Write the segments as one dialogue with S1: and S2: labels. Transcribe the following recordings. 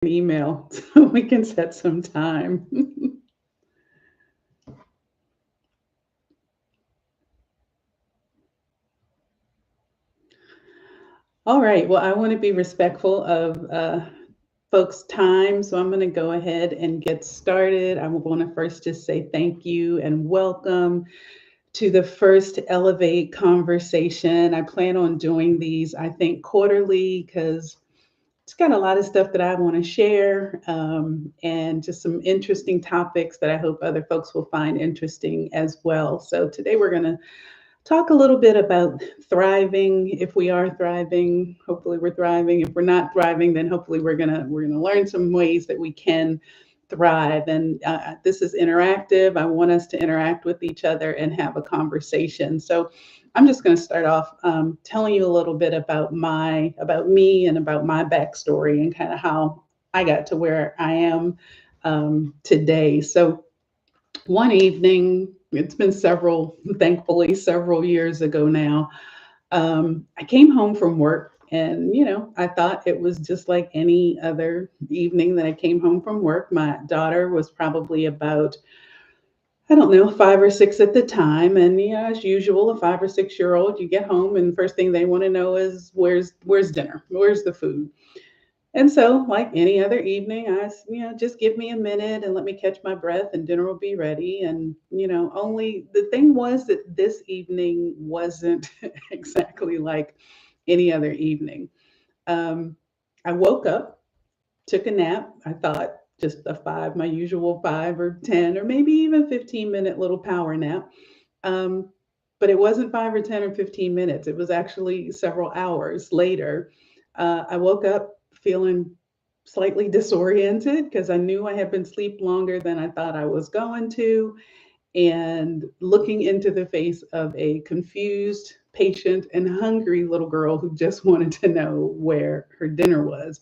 S1: an email so we can set some time. All right. Well, I want to be respectful of folks' time, so I'm going to go ahead and get started. I want to first just say thank you and welcome to the first Elevate conversation. I plan on doing these, I think, quarterly because it's got a lot of stuff that I want to share and just some interesting topics that I hope other folks will find interesting as well. So today we're going to talk a little bit about thriving. If we are thriving, hopefully we're thriving. If we're not thriving, then hopefully we're gonna learn some ways that we can thrive. And this is interactive. I want us to interact with each other and have a conversation. So I'm just going to start off telling you a little bit about me and about my backstory and kind of how I got to where I am today. So one evening, it's been thankfully, several years ago now. I came home from work and, I thought it was just like any other evening that I came home from work. My daughter was probably about, I don't know, 5 or 6 at the time. And, as usual, a 5 or 6 year old, you get home and first thing they want to know is where's dinner? Where's the food? And so, like any other evening, just give me a minute and let me catch my breath and dinner will be ready. And, only the thing was that this evening wasn't exactly like any other evening. Um, I woke up, took a nap. I thought just my usual 5 or 10 or maybe even 15-minute little power nap. Um, but it wasn't 5 or 10 or 15 minutes. It was actually several hours later. I woke up feeling slightly disoriented because I knew I had been asleep longer than I thought I was going to, and looking into the face of a confused, patient, and hungry little girl who just wanted to know where her dinner was.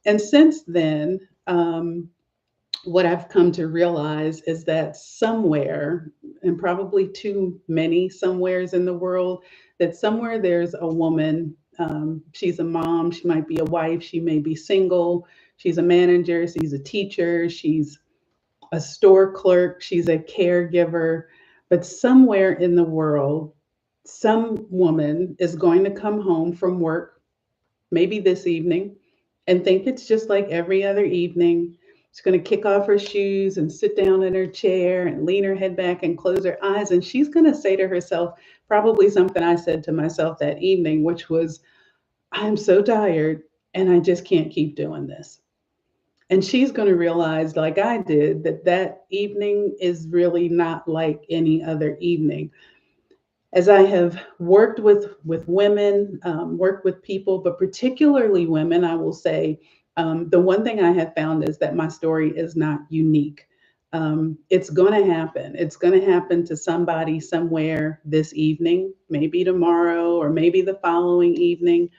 S1: And since then, what I've come to realize is that somewhere, and probably too many somewheres in the world, that somewhere there's a woman. She's a mom, she might be a wife, she may be single, she's a manager, she's a teacher, she's a store clerk, she's a caregiver. But somewhere in the world, some woman is going to come home from work, maybe this evening, and think it's just like every other evening. She's going to kick off her shoes and sit down in her chair and lean her head back and close her eyes. And she's going to say to herself, probably something I said to myself that evening, which was, I'm so tired and I just can't keep doing this. And she's going to realize, like I did, that that evening is really not like any other evening. As I have worked with women, worked with people, but particularly women, I will say the one thing I have found is that my story is not unique. It's going to happen. It's going to happen to somebody somewhere this evening, maybe tomorrow, or maybe the following evening.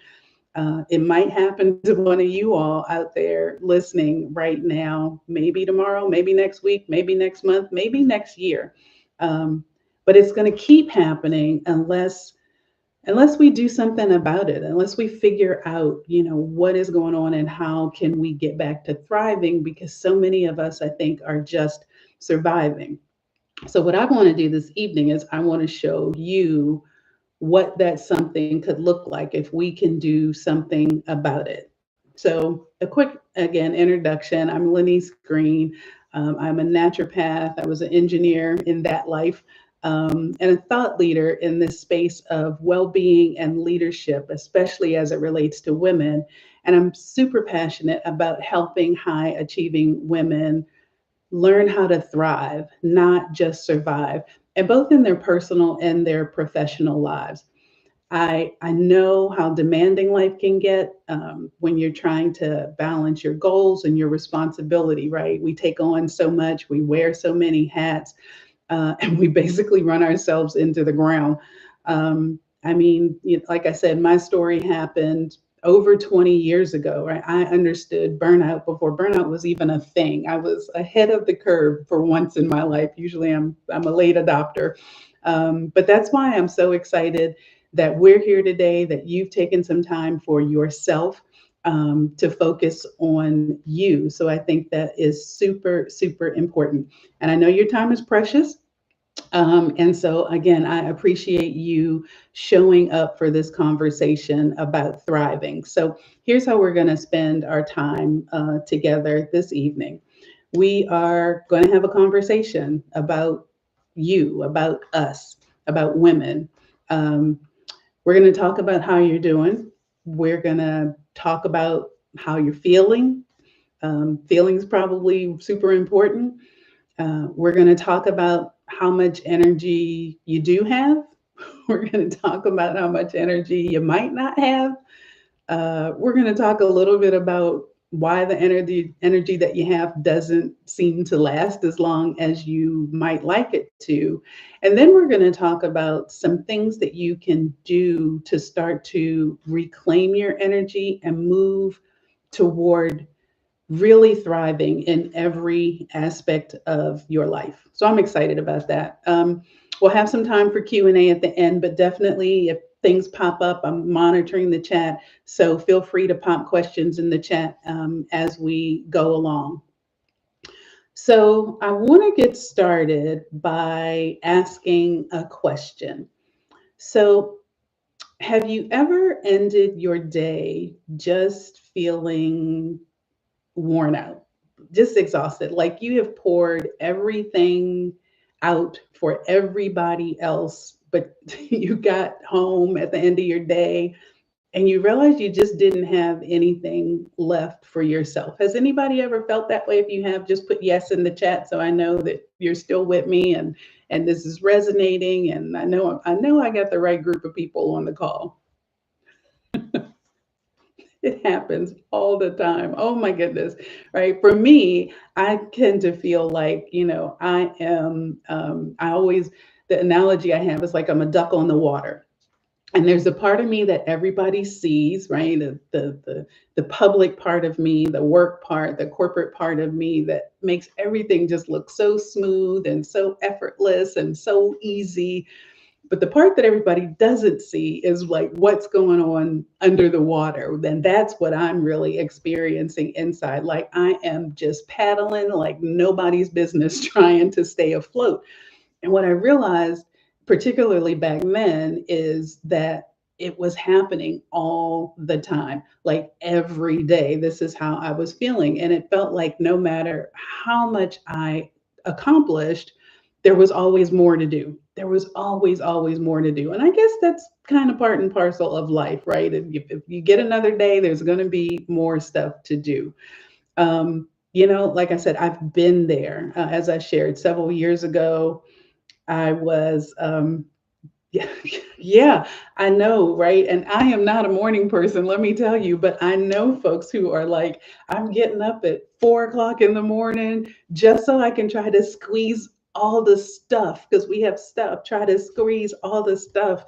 S1: It might happen to one of you all out there listening right now, maybe tomorrow, maybe next week, maybe next month, maybe next year. Um, but it's going to keep happening unless we do something about it, unless we figure out, what is going on and how can we get back to thriving, because so many of us, I think, are just surviving. So what I want to do this evening is I want to show you what that something could look like if we can do something about it. So, a quick, again, introduction. I'm Lynise Green. I'm a naturopath. I was an engineer in that life, and a thought leader in this space of well being and leadership, especially as it relates to women. And I'm super passionate about helping high achieving women learn how to thrive, not just survive, and both in their personal and their professional lives. I know how demanding life can get when you're trying to balance your goals and your responsibility, right? We take on so much, we wear so many hats, and we basically run ourselves into the ground. I mean, like I said, my story happened over 20 years ago, right? I understood burnout before burnout was even a thing. I was ahead of the curve for once in my life. Usually I'm a late adopter. But that's why I'm so excited that we're here today, that you've taken some time for yourself to focus on you. So I think that is super, super important. And I know your time is precious. And so, again, I appreciate you showing up for this conversation about thriving. So, here's how we're going to spend our time together this evening. We are going to have a conversation about you, about us, about women. Um, we're going to talk about how you're doing. We're going to talk about how you're feeling. Feelings probably super important. We're going to talk about how much energy you do have. We're going to talk about how much energy you might not have. We're going to talk a little bit about why the energy that you have doesn't seem to last as long as you might like it to. And then we're going to talk about some things that you can do to start to reclaim your energy and move toward really thriving in every aspect of your life. So I'm excited about that. We'll have some time for Q&A at the end, but definitely if things pop up, I'm monitoring the chat. So feel free to pop questions in the chat as we go along. So I want to get started by asking a question. So have you ever ended your day just feeling worn out, just exhausted, like you have poured everything out for everybody else, but you got home at the end of your day and you realized you just didn't have anything left for yourself? Has anybody ever felt that way? If you have, just put yes in the chat so I know that you're still with me and this is resonating, and I know I got the right group of people on the call. It happens all the time. Oh my goodness. Right. For me, I tend to feel like, I always, the analogy I have is like I'm a duck on the water. And there's a part of me that everybody sees, right? The public part of me, the work part, the corporate part of me that makes everything just look so smooth and so effortless and so easy. But the part that everybody doesn't see is like what's going on under the water. Then that's what I'm really experiencing inside. Like I am just paddling like nobody's business trying to stay afloat. And what I realized, particularly back then, is that it was happening all the time, like every day. This is how I was feeling. And it felt like no matter how much I accomplished, there was always more to do. There was always, always more to do. And I guess that's kind of part and parcel of life, right? If you get another day, there's going to be more stuff to do. Like I said, I've been there. As I shared several years ago, I was, yeah, yeah, I know, right? And I am not a morning person, let me tell you, but I know folks who are like, I'm getting up at 4 o'clock in the morning just so I can try to squeeze all the stuff, because we have stuff, try to squeeze all the stuff,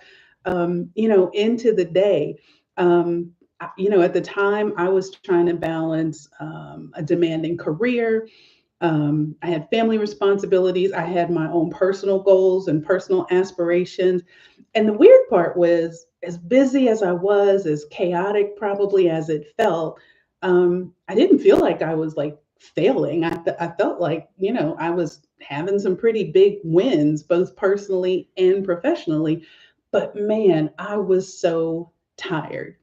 S1: into the day. At the time, I was trying to balance a demanding career. I had family responsibilities. I had my own personal goals and personal aspirations. And the weird part was, as busy as I was, as chaotic probably as it felt, I didn't feel like I was like failing. I felt like, I was having some pretty big wins, both personally and professionally. But man, I was so tired.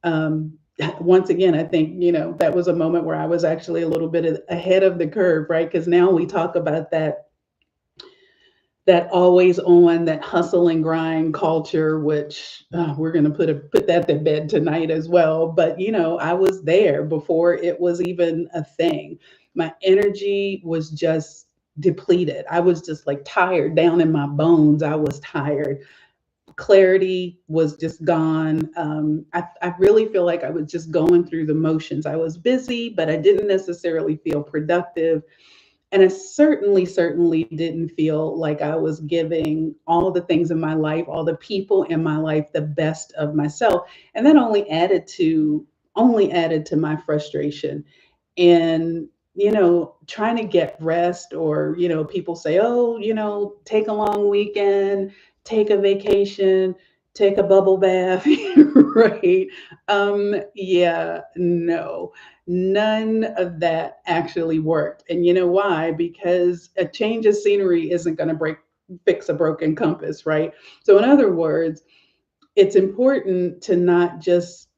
S1: um, Once again, I think, that was a moment where I was actually a little bit ahead of the curve, right? Because now we talk about that always on, that hustle and grind culture, which we're going to put that to bed tonight as well. But I was there before it was even a thing. My energy was just depleted. I was just like tired down in my bones. I was tired. Clarity was just gone. I really feel like I was just going through the motions. I was busy, but I didn't necessarily feel productive. And I certainly didn't feel like I was giving all the things in my life, all the people in my life, the best of myself. And that only added to my frustration. And trying to get rest, or people say, oh, take a long weekend, take a vacation, take a bubble bath, Right. Yeah, no, none of that actually worked. And you know why? Because a change of scenery isn't going to fix a broken compass, right? So, in other words, it's important to not just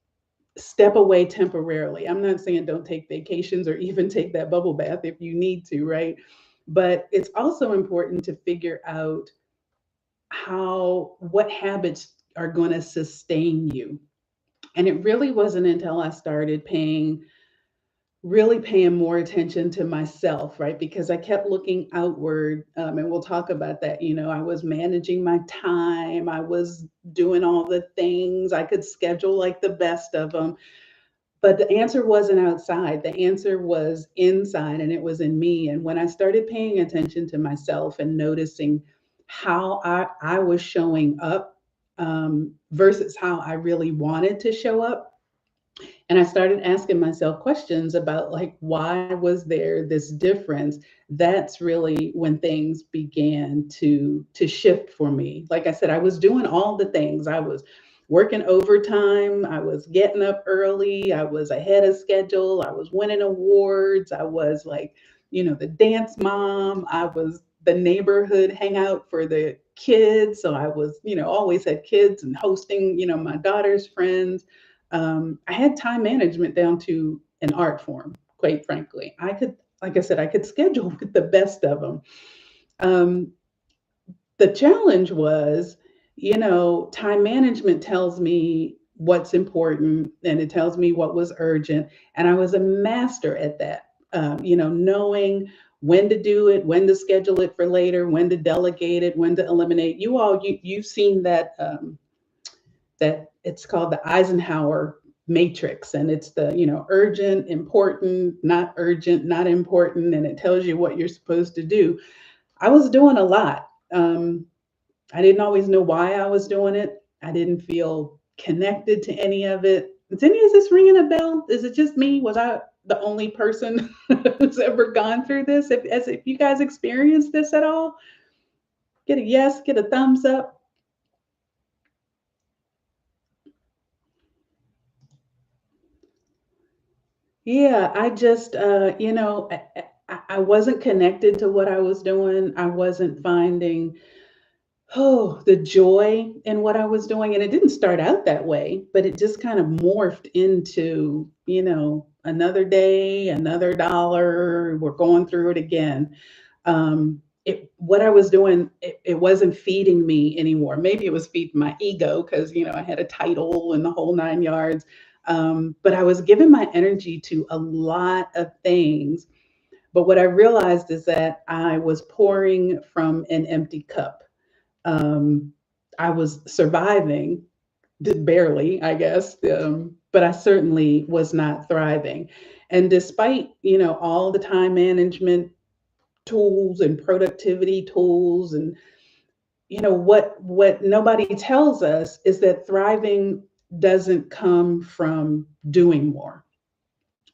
S1: step away temporarily. I'm not saying don't take vacations or even take that bubble bath if you need to, right? But it's also important to figure out what habits are going to sustain you. And it really wasn't until I started really paying more attention to myself, right? Because I kept looking outward, and we'll talk about that. I was managing my time, I was doing all the things, I could schedule like the best of them. But the answer wasn't outside, the answer was inside, and it was in me. And when I started paying attention to myself and noticing how I was showing up versus how I really wanted to show up, and I started asking myself questions about like why was there this difference. That's really when things began to shift for me. Like I said, I was doing all the things. I was working overtime, I was getting up early, I was ahead of schedule, I was winning awards, I was like, the dance mom, I was the neighborhood hangout for the kids. So I was, always had kids and hosting, my daughter's friends. I had time management down to an art form, quite frankly. Like I said, I could schedule with the best of them. Um, the challenge was, time management tells me what's important and it tells me what was urgent. And I was a master at that, knowing when to do it, when to schedule it for later, when to delegate it, when to eliminate. You've seen that it's called the Eisenhower matrix, and it's the urgent, important, not urgent, not important, and it tells you what you're supposed to do. I was doing a lot. I didn't always know why I was doing it. I didn't feel connected to any of it. Is any of this ringing a bell? Is it just me? Was I the only person who's ever gone through this? If you guys experienced this at all, get a yes, get a thumbs up. Yeah, I just, I wasn't connected to what I was doing. I wasn't finding, the joy in what I was doing. And it didn't start out that way, but it just kind of morphed into, another day, another dollar. We're going through it again. What I was doing, it wasn't feeding me anymore. Maybe it was feeding my ego because I had a title and the whole 9 yards. But I was giving my energy to a lot of things. But what I realized is that I was pouring from an empty cup. Um, I was surviving, barely, I guess, but I certainly was not thriving. And despite all the time management tools and productivity tools, and what nobody tells us is that thriving doesn't come from doing more.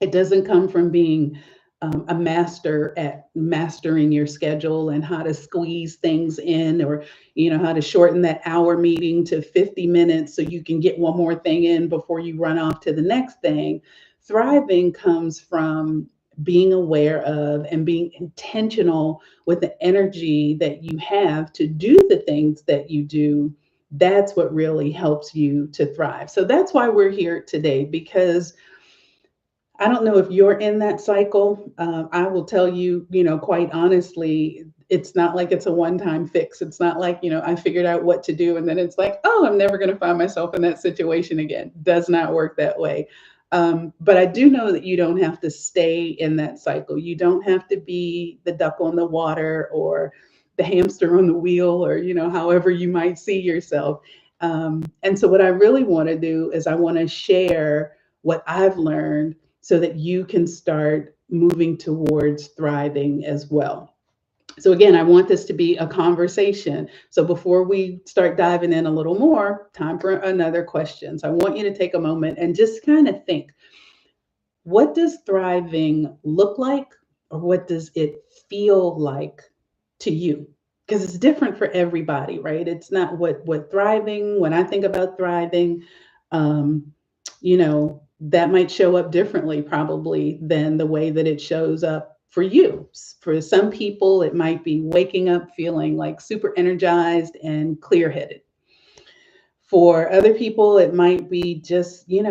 S1: It doesn't come from being a master at mastering your schedule and how to squeeze things in, or how to shorten that hour meeting to 50 minutes so you can get one more thing in before you run off to the next thing. Thriving comes from being aware of and being intentional with the energy that you have to do the things that you do. That's what really helps you to thrive. So that's why we're here today, because I don't know if you're in that cycle. I will tell you, quite honestly, it's not like it's a one-time fix. It's not like, I figured out what to do and then it's like, oh, I'm never going to find myself in that situation again. Does not work that way. But I do know that you don't have to stay in that cycle. You don't have to be the duck on the water or the hamster on the wheel, or, however you might see yourself. And so what I really want to do is I want to share what I've learned so that you can start moving towards thriving as well. So again, I want this to be a conversation. So before we start diving in a little more, time for another question. So I want you to take a moment and just kind of think, what does thriving look like, or what does it feel like to you? Because it's different for everybody, right? It's not what thriving, when I think about thriving, Um, that might show up differently probably than the way that it shows up for you. For some people, it might be waking up feeling like super energized and clear headed. For other people, it might be just, you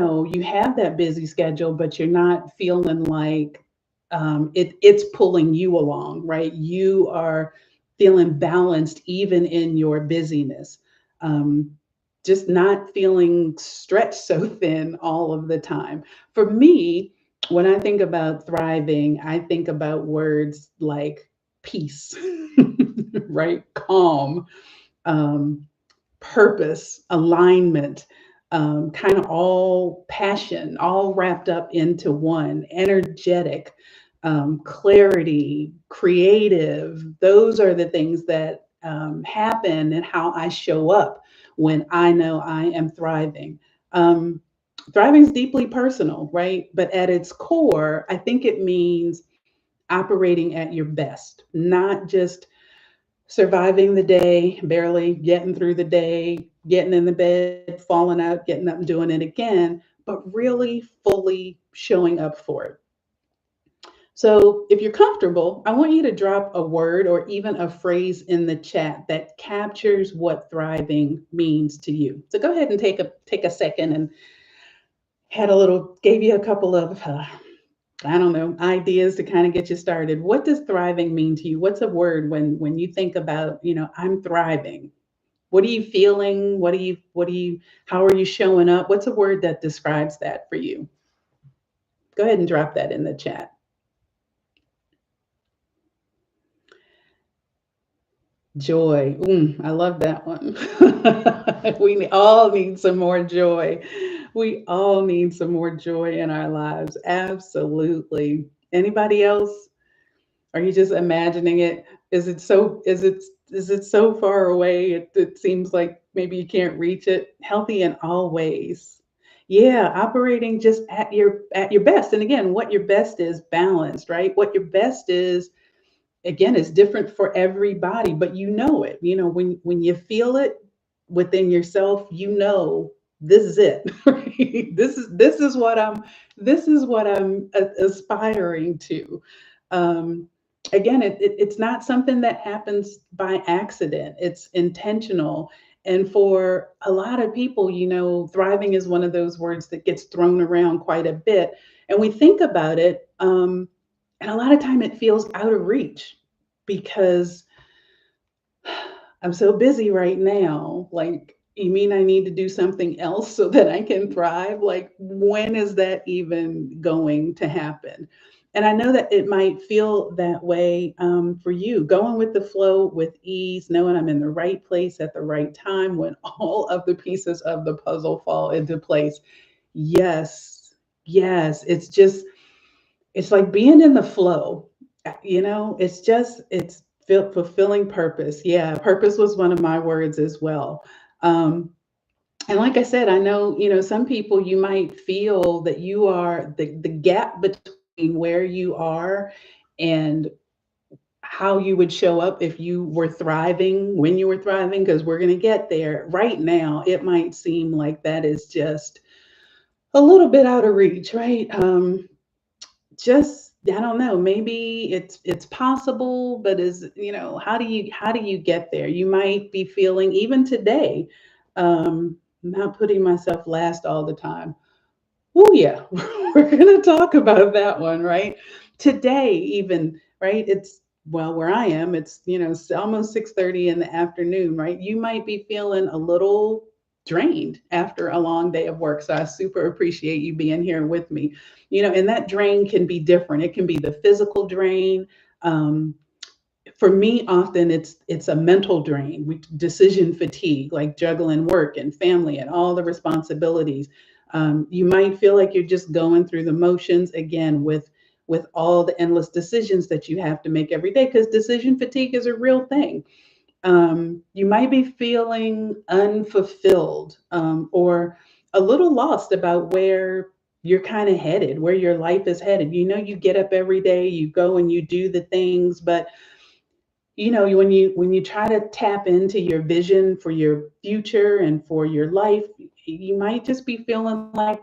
S1: have that busy schedule, but you're not feeling like it's pulling you along, right? You are feeling balanced even in your busyness. Um, just not feeling stretched so thin all of the time. For me, when I think about thriving, I think about words like peace, right? Calm, um, purpose, alignment, kind of all passion, all wrapped up into one, energetic, clarity, creative. Those are the things that happen and how I show up when I know I am thriving. Um, Thriving is deeply personal, right? But at its core, I think it means operating at your best, not just surviving the day, barely getting through the day, getting in the bed, falling out, getting up and doing it again, but really fully showing up for it. So, if you're comfortable, I want you to drop a word or even a phrase in the chat that captures what thriving means to you. So, go ahead and take a second and gave you a couple of I don't know, ideas to kind of get you started. What does thriving mean to you? What's a word when you think about, I'm thriving? What are you feeling? How are you showing up? What's a word that describes that for you? Go ahead and drop that in the chat. Joy. I love that one. We all need some more joy. We all need some more joy in our lives. Absolutely. Anybody else? Are you just imagining it? Is it so far away? It seems like maybe you can't reach it. Healthy in all ways. Yeah, operating just at your best. And again, what your best is balanced, right? What your best is, again, is different for everybody, but you know it. When you feel it within yourself, this is it. Right? This is what I'm aspiring to. Um, Again, it's not something that happens by accident. It's intentional. And for a lot of people, thriving is one of those words that gets thrown around quite a bit. And we think about it, and a lot of time it feels out of reach because I'm so busy right now. Like, you mean I need to do something else so that I can thrive? Like, when is that even going to happen? And I know that it might feel that way for you, going with the flow with ease, knowing I'm in the right place at the right time when all of the pieces of the puzzle fall into place. Yes, yes. It's like being in the flow. It's fulfilling purpose. Yeah, purpose was one of my words as well. Um, and like I said, I know, some people, you might feel that you are the gap between where you are and how you would show up if you were thriving, when you were thriving, because we're going to get there. Right now, it might seem like that is just a little bit out of reach, right? Just, I don't know, maybe it's possible, but how do you get there? You might be feeling even today, not putting myself last all the time. Oh yeah, we're gonna talk about that one, right? Today, even, right? It's, well, where I am, it's almost 6:30 in the afternoon, right? You might be feeling a little drained after a long day of work. So I super appreciate you being here with me. And that drain can be different. It can be the physical drain. Um, for me, often it's a mental drain, decision fatigue, like juggling work and family and all the responsibilities. You might feel like you're just going through the motions again with all the endless decisions that you have to make every day, because decision fatigue is a real thing. You might be feeling unfulfilled, or a little lost about where you're kind of headed, where your life is headed. You get up every day, you go and you do the things, but when you try to tap into your vision for your future and for your life, you might just be feeling like,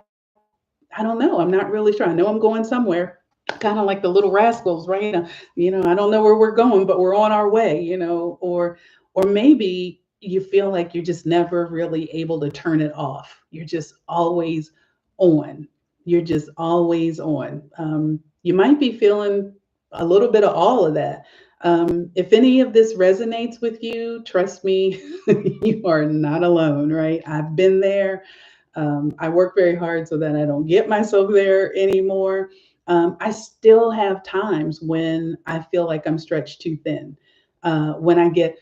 S1: I don't know, I'm not really sure. I know I'm going somewhere, kind of like the little rascals, right? I don't know where we're going, but we're on our way, or maybe you feel like you're just never really able to turn it off. You're just always on. You're just always on. You might be feeling a little bit of all of that. If any of this resonates with you, trust me, you are not alone, right? I've been there. I work very hard so that I don't get myself there anymore. I still have times when I feel like I'm stretched too thin. When I get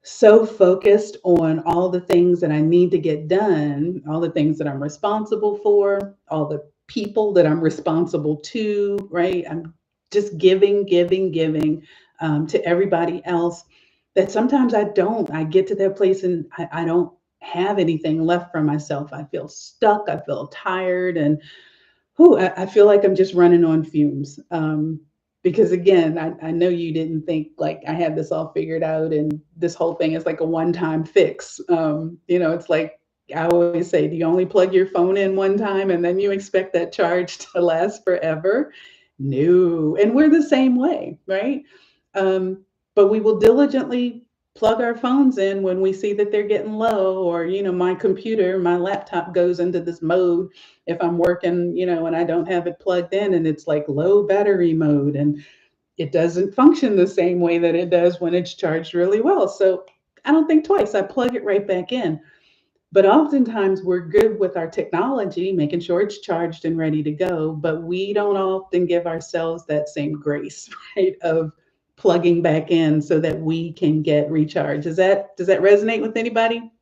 S1: so focused on all the things that I need to get done, all the things that I'm responsible for, all the people that I'm responsible to, right? I'm just giving, giving, giving to everybody else that sometimes I don't. I get to that place and I don't have anything left for myself. I feel stuck. I feel tired. And I feel like I'm just running on fumes. Because again, I know you didn't think like I had this all figured out and this whole thing is like a one-time fix. It's like I always say, do you only plug your phone in one time and then you expect that charge to last forever? No. And we're the same way, right? But we will diligently plug our phones in when we see that they're getting low, or, my computer, my laptop goes into this mode if I'm working, and I don't have it plugged in and it's like low battery mode and it doesn't function the same way that it does when it's charged really well. So I don't think twice. I plug it right back in. But oftentimes we're good with our technology, making sure it's charged and ready to go, but we don't often give ourselves that same grace, right, of plugging back in so that we can get recharged. Does that resonate with anybody?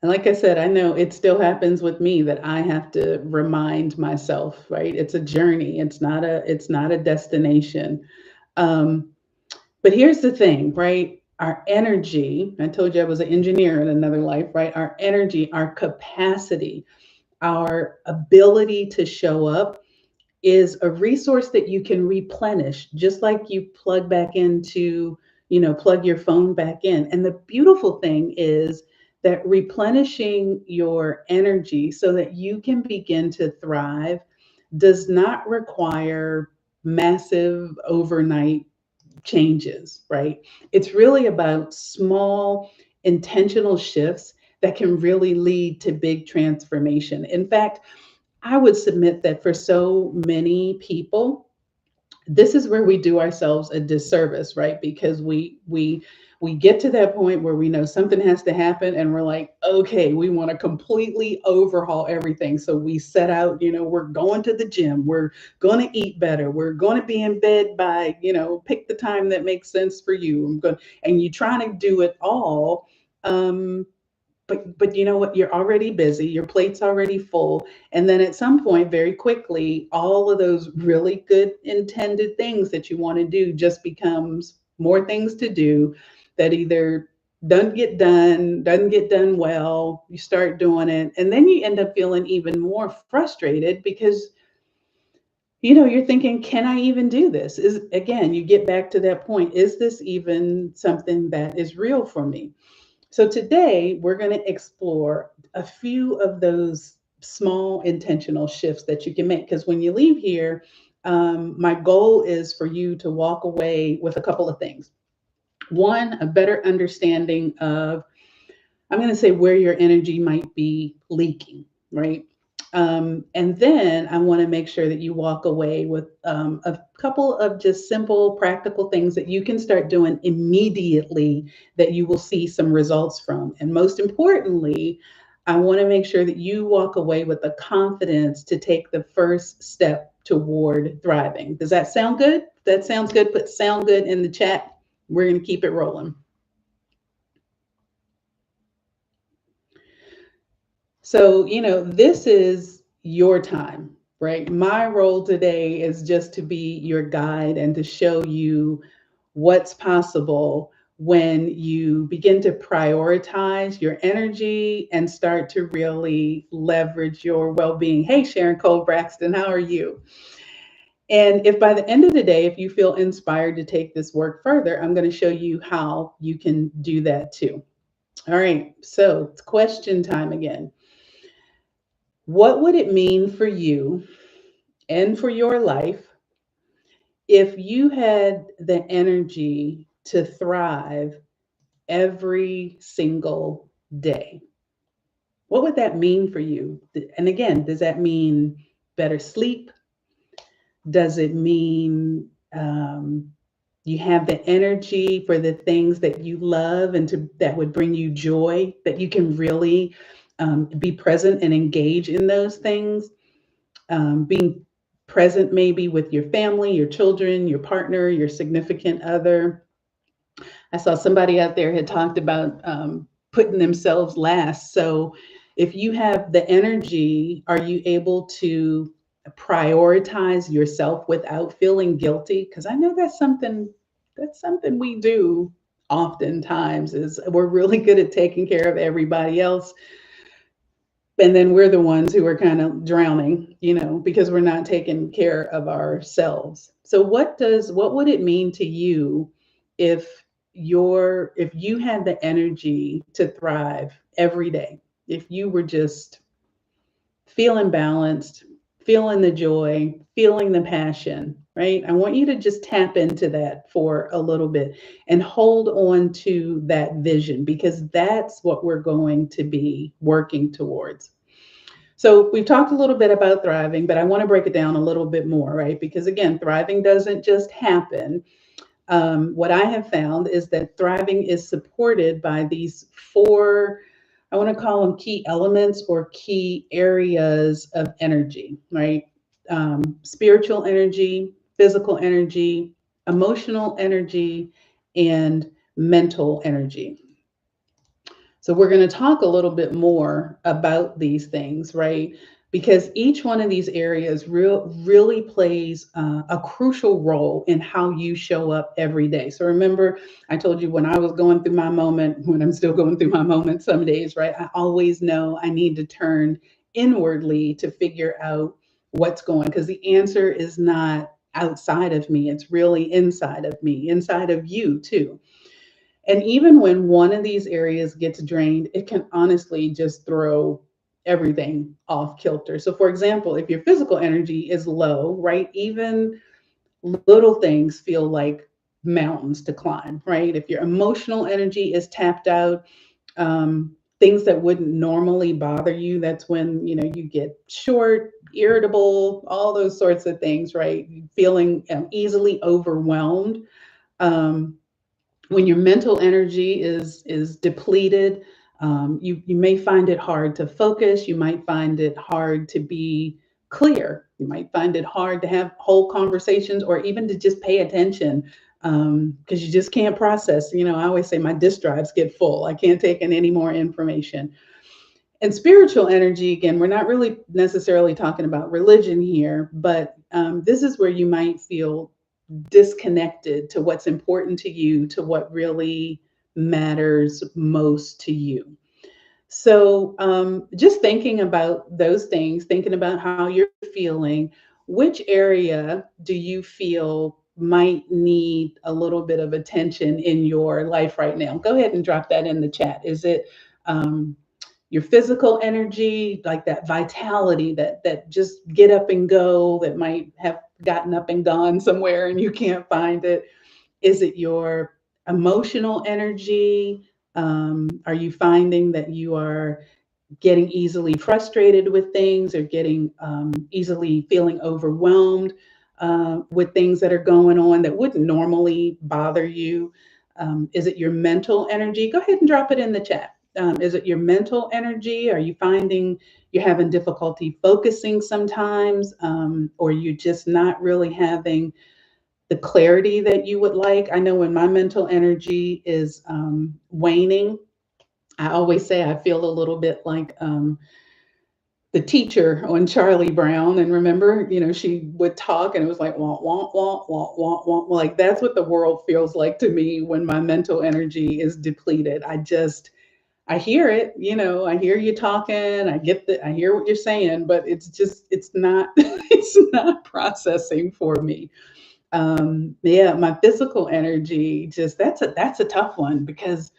S1: And like I said, I know it still happens with me that I have to remind myself, right? It's a journey. It's not a destination. Um, but here's the thing, right? Our energy, I told you I was an engineer in another life, right? Our energy, our capacity, our ability to show up is a resource that you can replenish, just like you plug back into, plug your phone back in. And the beautiful thing is that replenishing your energy so that you can begin to thrive does not require massive overnight changes, right? It's really about small intentional shifts that can really lead to big transformation. In fact, I would submit that for so many people, this is where we do ourselves a disservice, right? Because we get to that point where we know something has to happen and we're like, okay, we want to completely overhaul everything. So we set out, we're going to the gym, we're going to eat better, we're going to be in bed by, pick the time that makes sense for you. And you trying to do it all. But you know what, you're already busy, your plate's already full, and then at some point very quickly all of those really good intended things that you want to do just becomes more things to do that either doesn't get done well. You start doing it and then you end up feeling even more frustrated because you're thinking, can I even do this? Is again, you get back to that point, is this even something that is real for me? So today we're going to explore a few of those small intentional shifts that you can make. Because when you leave here, my goal is for you to walk away with a couple of things. One, a better understanding of, I'm going to say, where your energy might be leaking, right? And then I want to make sure that you walk away with a couple of just simple, practical things that you can start doing immediately that you will see some results from. And most importantly, I want to make sure that you walk away with the confidence to take the first step toward thriving. Does that sound good? If that sounds good, put sound good in the chat. We're going to keep it rolling. So, this is your time, right? My role today is just to be your guide and to show you what's possible when you begin to prioritize your energy and start to really leverage your well being. Hey, Sharon Cole Braxton, how are you? And if by the end of the day, if you feel inspired to take this work further, I'm going to show you how you can do that too. All right, so it's question time again. What would it mean for you and for your life if you had the energy to thrive every single day? What would that mean for you? And again, does that mean better sleep? Does it mean you have the energy for the things that you love and that would bring you joy, that you can really be present and engage in those things? Being present maybe with your family, your children, your partner, your significant other. I saw somebody out there had talked about putting themselves last. So if you have the energy, are you able to prioritize yourself without feeling guilty? Because I know that's something we do oftentimes is we're really good at taking care of everybody else, and then we're the ones who are kind of drowning, because we're not taking care of ourselves. So what would it mean to you if if you had the energy to thrive every day, if you were just feeling balanced, feeling the joy, feeling the passion, right? I want you to just tap into that for a little bit and hold on to that vision, because that's what we're going to be working towards. So we've talked a little bit about thriving, but I want to break it down a little bit more, right? Because again, thriving doesn't just happen. What I have found is that thriving is supported by these four, I want to call them key elements or key areas of energy, right? Spiritual energy, physical energy, emotional energy, and mental energy. So we're going to talk a little bit more about these things, right? Because each one of these areas really plays a crucial role in how you show up every day. So remember, I told you when I was going through my moment, when I'm still going through my moment some days, right? I always know I need to turn inwardly to figure out what's going, because the answer is not outside of me. It's really inside of me, inside of you too. And even when one of these areas gets drained, it can honestly just throw everything off kilter. So, for example, if your physical energy is low, right, even little things feel like mountains to climb, right? If your emotional energy is tapped out, things that wouldn't normally bother you, that's when, you get short, irritable, all those sorts of things, right? Feeling easily overwhelmed. Um, when your mental energy is depleted, you may find it hard to focus. You might find it hard to be clear. You might find it hard to have whole conversations or even to just pay attention, because you just can't process. I always say my disk drives get full. I can't take in any more information. And spiritual energy, again, we're not really necessarily talking about religion here, but this is where you might feel disconnected to what's important to you, to what really matters most to you. So, just thinking about those things, thinking about how you're feeling, which area do you feel might need a little bit of attention in your life right now? Go ahead and drop that in the chat. Is it um, your physical energy, like that vitality, that just get up and go, that might have gotten up and gone somewhere and you can't find it? Is it your emotional energy? Are you finding that you are getting easily frustrated with things, or getting easily feeling overwhelmed with things that are going on that wouldn't normally bother you? Is it your mental energy? Go ahead and drop it in the chat. Is it your mental energy? Are you finding you're having difficulty focusing sometimes, or you're just not really having the clarity that you would like? I know when my mental energy is waning, I always say I feel a little bit like the teacher on Charlie Brown. And remember, she would talk and it was like, wah, wah, wah, wah, wah, wah. Like that's what the world feels like to me when my mental energy is depleted. I hear it, I hear you talking, I hear what you're saying, but it's not, it's not processing for me. Yeah, my physical energy, just that's a tough one, because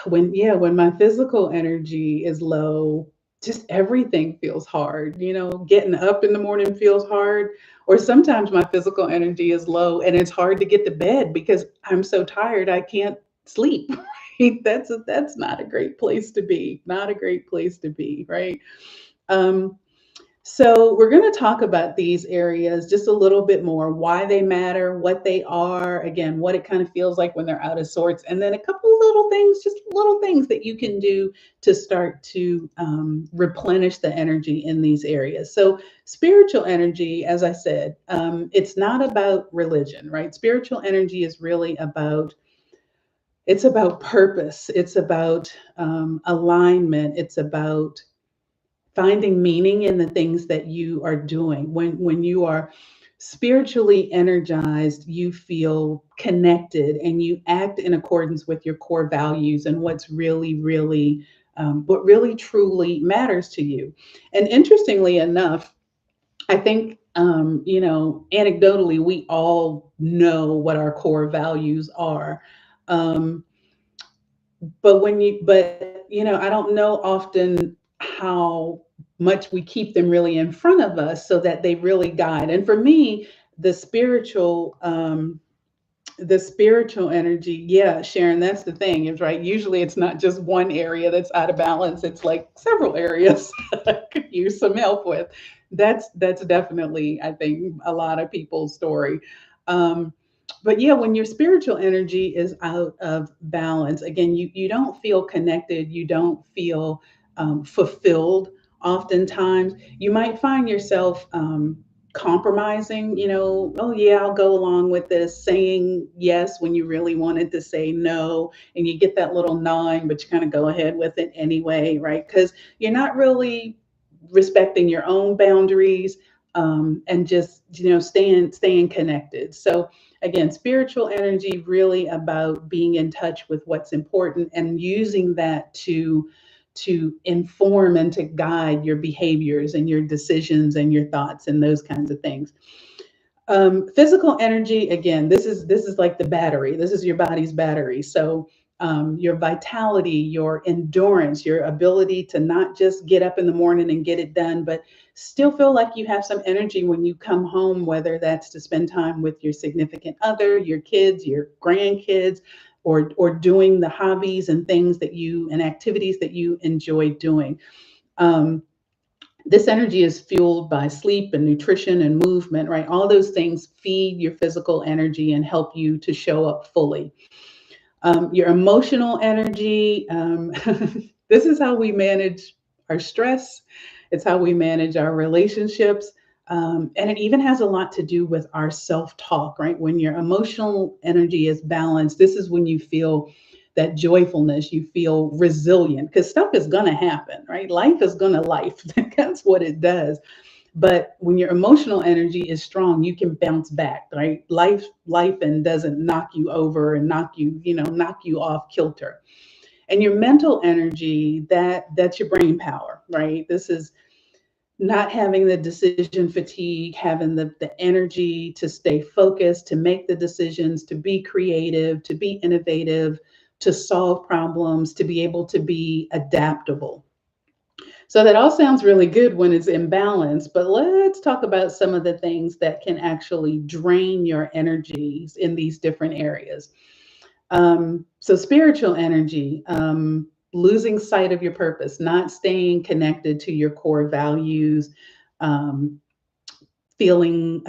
S1: when my physical energy is low, just everything feels hard. Getting up in the morning feels hard. Or sometimes my physical energy is low and it's hard to get to bed because I'm so tired I can't sleep. Right? That's not a great place to be. Not a great place to be, right? Um, so, we're going to talk about these areas just a little bit more, why they matter, what they are, again, what it kind of feels like when they're out of sorts, and then a couple of little things, just little things that you can do to start to replenish the energy in these areas. So, spiritual energy, as I said, it's not about religion, right? Spiritual energy is really about it's about purpose. It's about alignment. It's about finding meaning in the things that you are doing. When you are spiritually energized, you feel connected and you act in accordance with your core values and what's what really truly matters to you. And interestingly enough, I think anecdotally, we all know what our core values are. Um, I don't know often how much we keep them really in front of us so that they really guide. And for me, the spiritual the spiritual energy, yeah, Sharon, that's the thing, is right. Usually it's not just one area that's out of balance, it's like several areas I could use some help with. That's definitely, I think, a lot of people's story. um, but yeah, when your spiritual energy is out of balance, again, you don't feel connected, you don't feel fulfilled. Oftentimes you might find yourself compromising, oh yeah, I'll go along with this, saying yes when you really wanted to say no, and you get that little gnawing, but you kind of go ahead with it anyway, right? Because you're not really respecting your own boundaries, and just staying connected. So again, spiritual energy really about being in touch with what's important and using that to inform and to guide your behaviors and your decisions and your thoughts and those kinds of things. Physical energy, again, this is like the battery. This is your body's battery. So your vitality, your endurance, your ability to not just get up in the morning and get it done, but still feel like you have some energy when you come home, whether that's to spend time with your significant other, your kids, your grandkids, or doing the hobbies and things that you and activities that you enjoy doing. Um, this energy is fueled by sleep and nutrition and movement, right? All those things feed your physical energy and help you to show up fully. Your emotional energy, this is how we manage our stress, it's how we manage our relationships. And it even has a lot to do with our self talk, right? When your emotional energy is balanced, this is when you feel that joyfulness, you feel resilient because stuff is going to happen, right? Life is going to life. That's what it does. But when your emotional energy is strong, you can bounce back, right? Life and doesn't knock you over and knock you off kilter. And your mental energy, that's your brain power, right? This is not having the decision fatigue, having the energy to stay focused, to make the decisions, to be creative, to be innovative, to solve problems, to be able to be adaptable. So that all sounds really good when it's in balance, but let's talk about some of the things that can actually drain your energies in these different areas. So, spiritual energy, losing sight of your purpose, not staying connected to your core values, um, feeling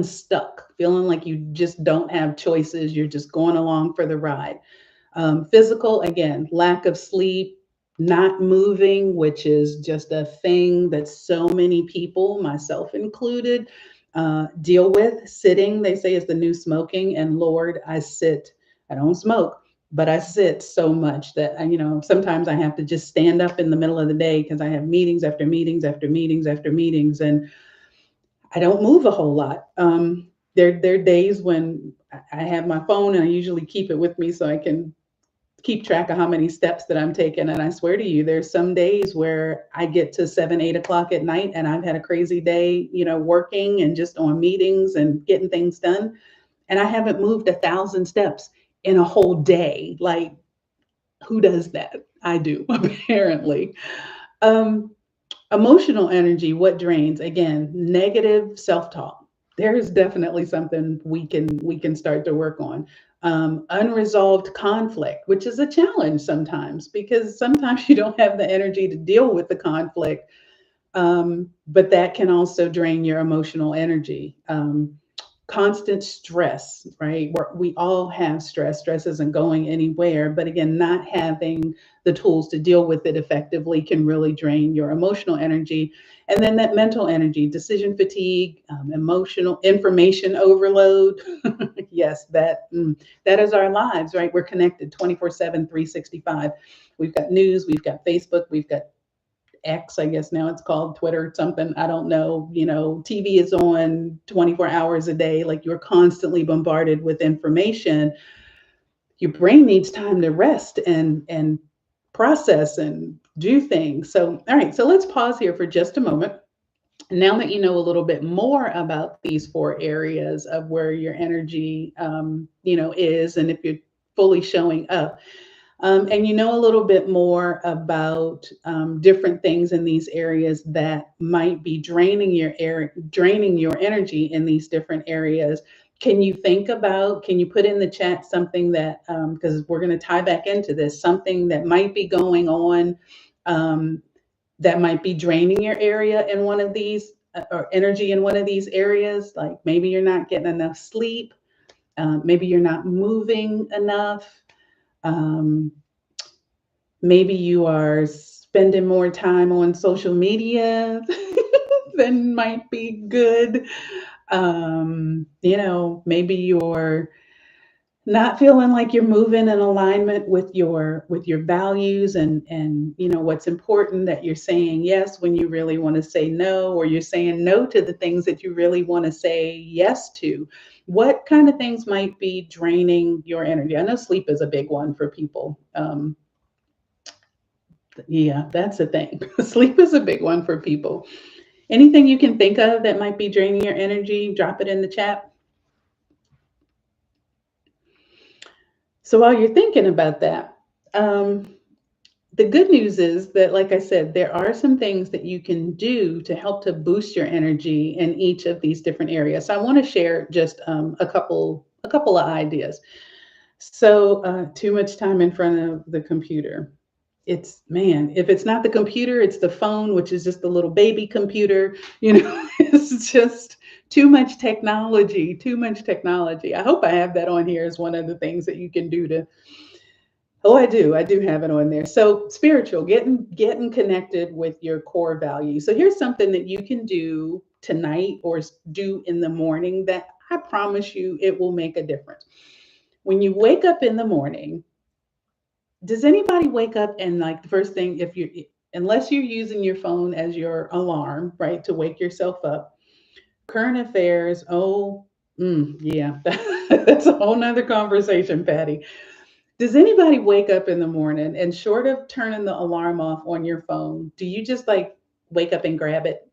S1: stuck, feeling like you just don't have choices, you're just going along for the ride. Physical, again, lack of sleep, not moving, which is just a thing that so many people, myself included, deal with. Sitting, they say, is the new smoking. And Lord, I sit. I don't smoke, but I sit so much that sometimes I have to just stand up in the middle of the day because I have meetings after meetings after meetings after meetings, and I don't move a whole lot. There are days when I have my phone and I usually keep it with me so I can keep track of how many steps that I'm taking. And I swear to you, there's some days where I get to 7, 8 o'clock at night and I've had a crazy day, working and just on meetings and getting things done. And I haven't moved 1,000 steps in a whole day. Like, Who does that? I do, apparently. Um, Emotional energy, what drains? Again, negative self-talk. There's definitely something we can start to work on. Unresolved conflict, which is a challenge sometimes because sometimes you don't have the energy to deal with the conflict, but that can also drain your emotional energy. Constant stress, right? We all have stress. Stress isn't going anywhere. But again, not having the tools to deal with it effectively can really drain your emotional energy. And then that mental energy, decision fatigue, emotional information overload. Yes, that is our lives, right? We're connected 24/7, 365. We've got news, we've got Facebook, we've got X, I guess now it's called Twitter, something, I don't know. TV is on 24 hours a day. Like you're constantly bombarded with information. Your brain needs time to rest and process and do things. So, all right, so let's pause here for just a moment. Now that you know a little bit more about these four areas of where your energy, is, and if you're fully showing up, and you know a little bit more about different things in these areas that might be draining your energy in these different areas. Can you put in the chat something that, because we're going to tie back into this, something that might be going on, um, that might be draining your area in one of these, or energy in one of these areas? Like maybe you're not getting enough sleep, maybe you're not moving enough. Um, Maybe you are spending more time on social media than might be good. Maybe you're not feeling like you're moving in alignment with your values and what's important, that you're saying yes when you really want to say no, or you're saying no to the things that you really want to say yes to. What kind of things might be draining your energy? I know sleep is a big one for people. Yeah, that's the thing. Sleep is a big one for people. Anything you can think of that might be draining your energy, drop it in the chat. So while you're thinking about that, um, the good news is that, like I said, there are some things that you can do to help to boost your energy in each of these different areas. So I want to share just a couple of ideas. So too much time in front of the computer. It's, man, if it's not the computer, it's the phone, which is just a little baby computer. It's just too much technology, too much technology. I hope I have that on here as one of the things that you can do to. Oh, I do have it on there. So spiritual, getting connected with your core values. So here's something that you can do tonight or do in the morning that I promise you it will make a difference. When you wake up in the morning, does anybody wake up and, like, the first thing, if you, unless you're using your phone as your alarm, right, to wake yourself up, current affairs, oh, yeah, that's a whole nother conversation, Patty. Does anybody wake up in the morning and, short of turning the alarm off on your phone, do you just like wake up and grab it,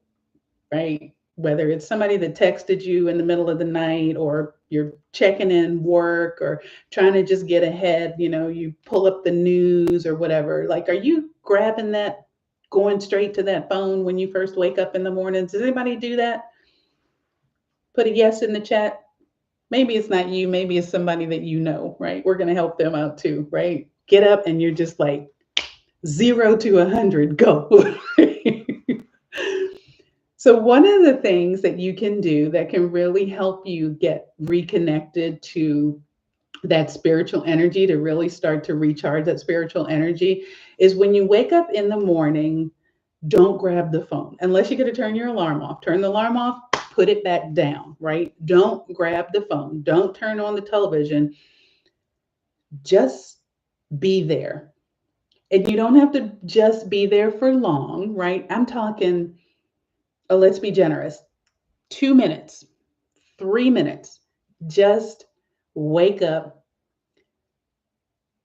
S1: right? Whether it's somebody that texted you in the middle of the night, or you're checking in work, or trying to just get ahead, you pull up the news or whatever. Like, are you grabbing that, going straight to that phone when you first wake up in the morning? Does anybody do that? Put a yes in the chat. Maybe it's not you, maybe it's somebody that you know, right? We're going to help them out too, right? Get up and you're just like 0 to 100, go. So, one of the things that you can do that can really help you get reconnected to that spiritual energy, to really start to recharge that spiritual energy, is when you wake up in the morning, don't grab the phone unless you're going to turn your alarm off. Turn the alarm off, put it back down, right? Don't grab the phone, don't turn on the television. Just be there. And you don't have to just be there for long, right? I'm talking, let's be generous, 2 minutes, 3 minutes. Just wake up,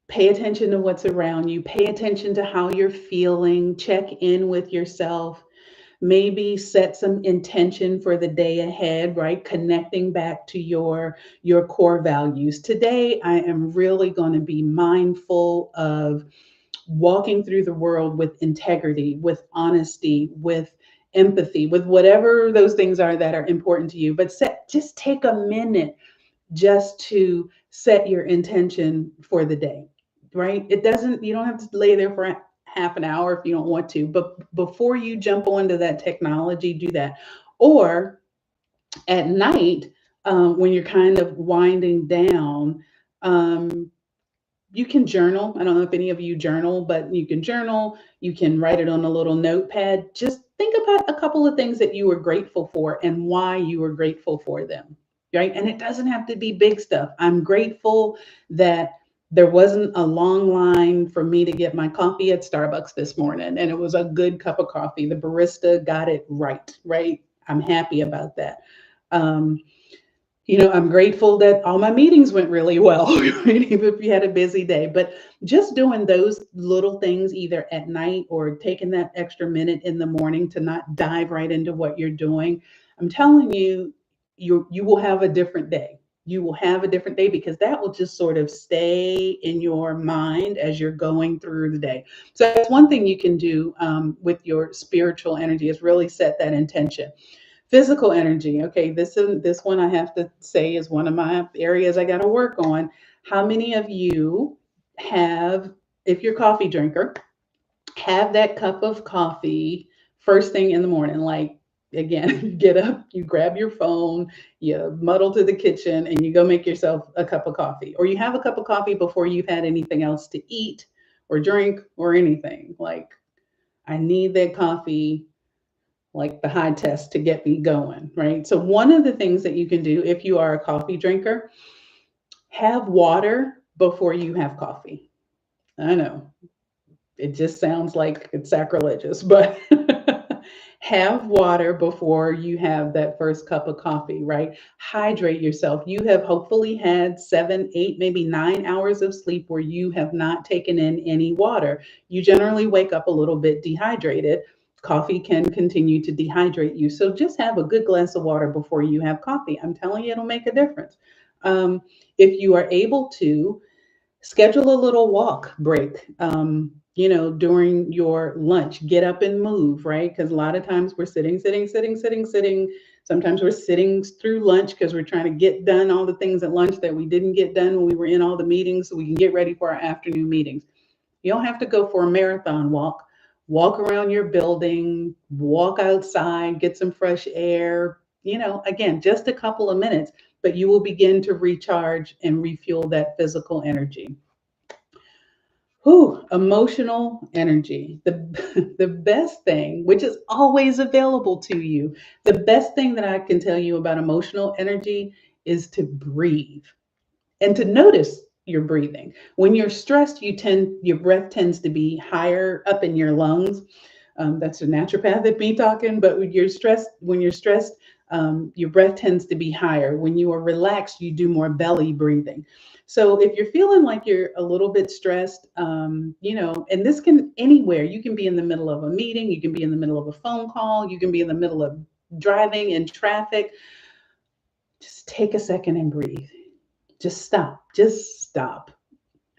S1: pay attention to what's around you, pay attention to how you're feeling, check in with yourself. maybe set some intention for the day ahead, right? Connecting back to your core values. Today, I am really going to be mindful of walking through the world with integrity, with honesty, with empathy, with whatever those things are that are important to you. But just take a minute just to set your intention for the day, right? You don't have to lay there for half an hour if you don't want to, but before you jump onto that technology, do that. Or at night, when you're kind of winding down, um, you can journal. I don't know if any of you journal, but you can journal. You can write it on a little notepad. Just think about a couple of things that you were grateful for and why you were grateful for them, right? And it doesn't have to be big stuff. I'm grateful that there wasn't a long line for me to get my coffee at Starbucks this morning, and it was a good cup of coffee. The barista got it right, right? I'm happy about that. Um, I'm grateful that all my meetings went really well, right? Even if you had a busy day. But just doing those little things either at night or taking that extra minute in the morning to not dive right into what you're doing, I'm telling you, you will have a different day. You will have a different day because that will just sort of stay in your mind as you're going through the day. So that's one thing you can do with your spiritual energy is really set that intention. Physical energy. Okay, this one I have to say is one of my areas I got to work on. How many of you have, if you're a coffee drinker, have that cup of coffee first thing in the morning? Like, again, you get up, you grab your phone, you muddle to the kitchen, and you go make yourself a cup of coffee, or you have a cup of coffee before you've had anything else to eat or drink or anything. Like, I need that coffee, like the high test to get me going, right? So one of the things that you can do if you are a coffee drinker, have water before you have coffee. I know it just sounds like it's sacrilegious, but have water before you have that first cup of coffee, right? Hydrate yourself. You have hopefully had 7, 8, maybe 9 hours of sleep where you have not taken in any water. You generally wake up a little bit dehydrated. Coffee can continue to dehydrate you. So just have a good glass of water before you have coffee. I'm telling you, it'll make a difference. If you are able to, schedule a little walk break, during your lunch. Get up and move, right? Because a lot of times we're sitting. Sometimes we're sitting through lunch because we're trying to get done all the things at lunch that we didn't get done when we were in all the meetings so we can get ready for our afternoon meetings. You don't have to go for a marathon walk. Walk around your building, walk outside, get some fresh air. Again, just a couple of minutes, but you will begin to recharge and refuel that physical energy. Whew, emotional energy. The best thing, which is always available to you, the best thing that I can tell you about emotional energy is to breathe and to notice your breathing. When you're stressed, your breath tends to be higher up in your lungs. That's a naturopath at me talking, but when you're stressed, your breath tends to be higher. When you are relaxed, you do more belly breathing. So if you're feeling like you're a little bit stressed, and this can anywhere, you can be in the middle of a meeting, you can be in the middle of a phone call, you can be in the middle of driving in traffic. Just take a second and breathe. Just stop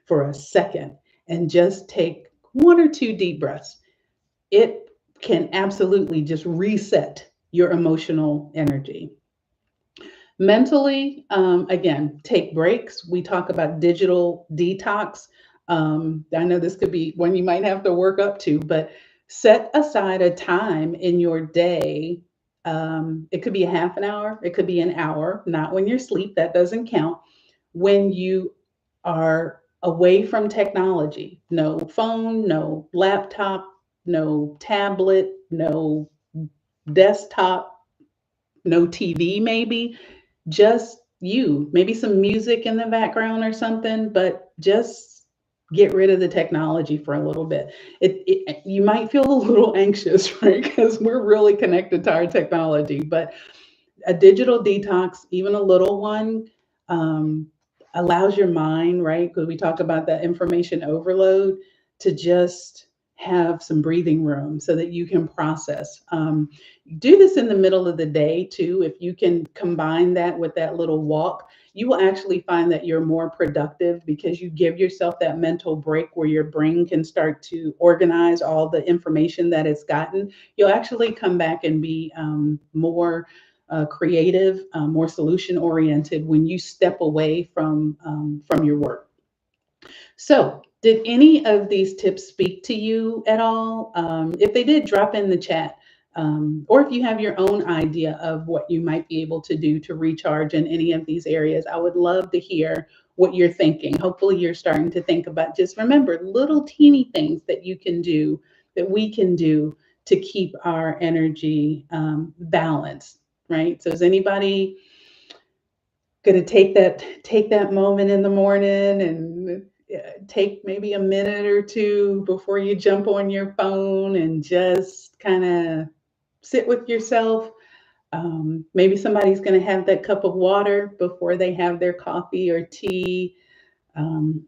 S1: for a second and just take one or two deep breaths. It can absolutely just reset your emotional energy. Mentally, again, take breaks. We talk about digital detox. I know this could be one you might have to work up to, but set aside a time in your day. It could be a half an hour, it could be an hour, not when you're asleep, that doesn't count. When you are away from technology, no phone, no laptop, no tablet, no desktop, no TV, maybe just you, maybe some music in the background or something, but just get rid of the technology for a little bit. You might feel a little anxious, right? Because we're really connected to our technology, but a digital detox, even a little one, um, allows your mind, right? Because we talk about that information overload, to just have some breathing room so that you can process. Do this in the middle of the day too. If you can combine that with that little walk, you will actually find that you're more productive because you give yourself that mental break where your brain can start to organize all the information that it's gotten. You'll actually come back and be more creative, more solution oriented when you step away from your work. So, did any of these tips speak to you at all? If they did, drop in the chat. Or if you have your own idea of what you might be able to do to recharge in any of these areas, I would love to hear what you're thinking. Hopefully, you're starting to think about just remember little teeny things that you can do, that we can do to keep our energy balanced, right? So, is anybody going to take that moment in the morning and take maybe a minute or two before you jump on your phone and just kind of sit with yourself? Maybe somebody's going to have that cup of water before they have their coffee or tea.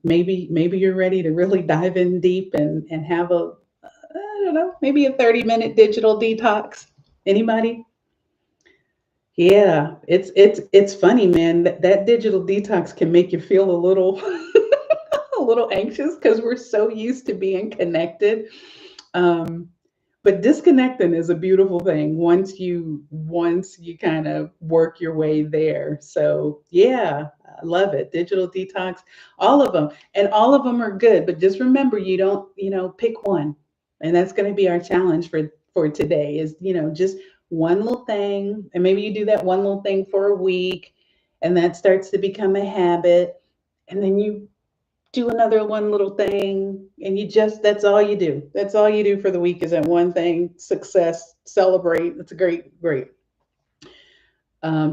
S1: Maybe you're ready to really dive in deep and have a, I don't know, maybe a 30-minute digital detox. Anybody? Yeah, it's funny, man. That digital detox can make you feel a little a little anxious because we're so used to being connected. Um, but disconnecting is a beautiful thing once you kind of work your way there. So yeah, I love it. Digital detox, all of them, and all of them are good. But just remember, you don't pick one, and that's going to be our challenge for today. Is just one little thing, and maybe you do that one little thing for a week, and that starts to become a habit, and then you do another one little thing, and that's all you do. That's all you do for the week is that one thing. Success, celebrate. It's a great.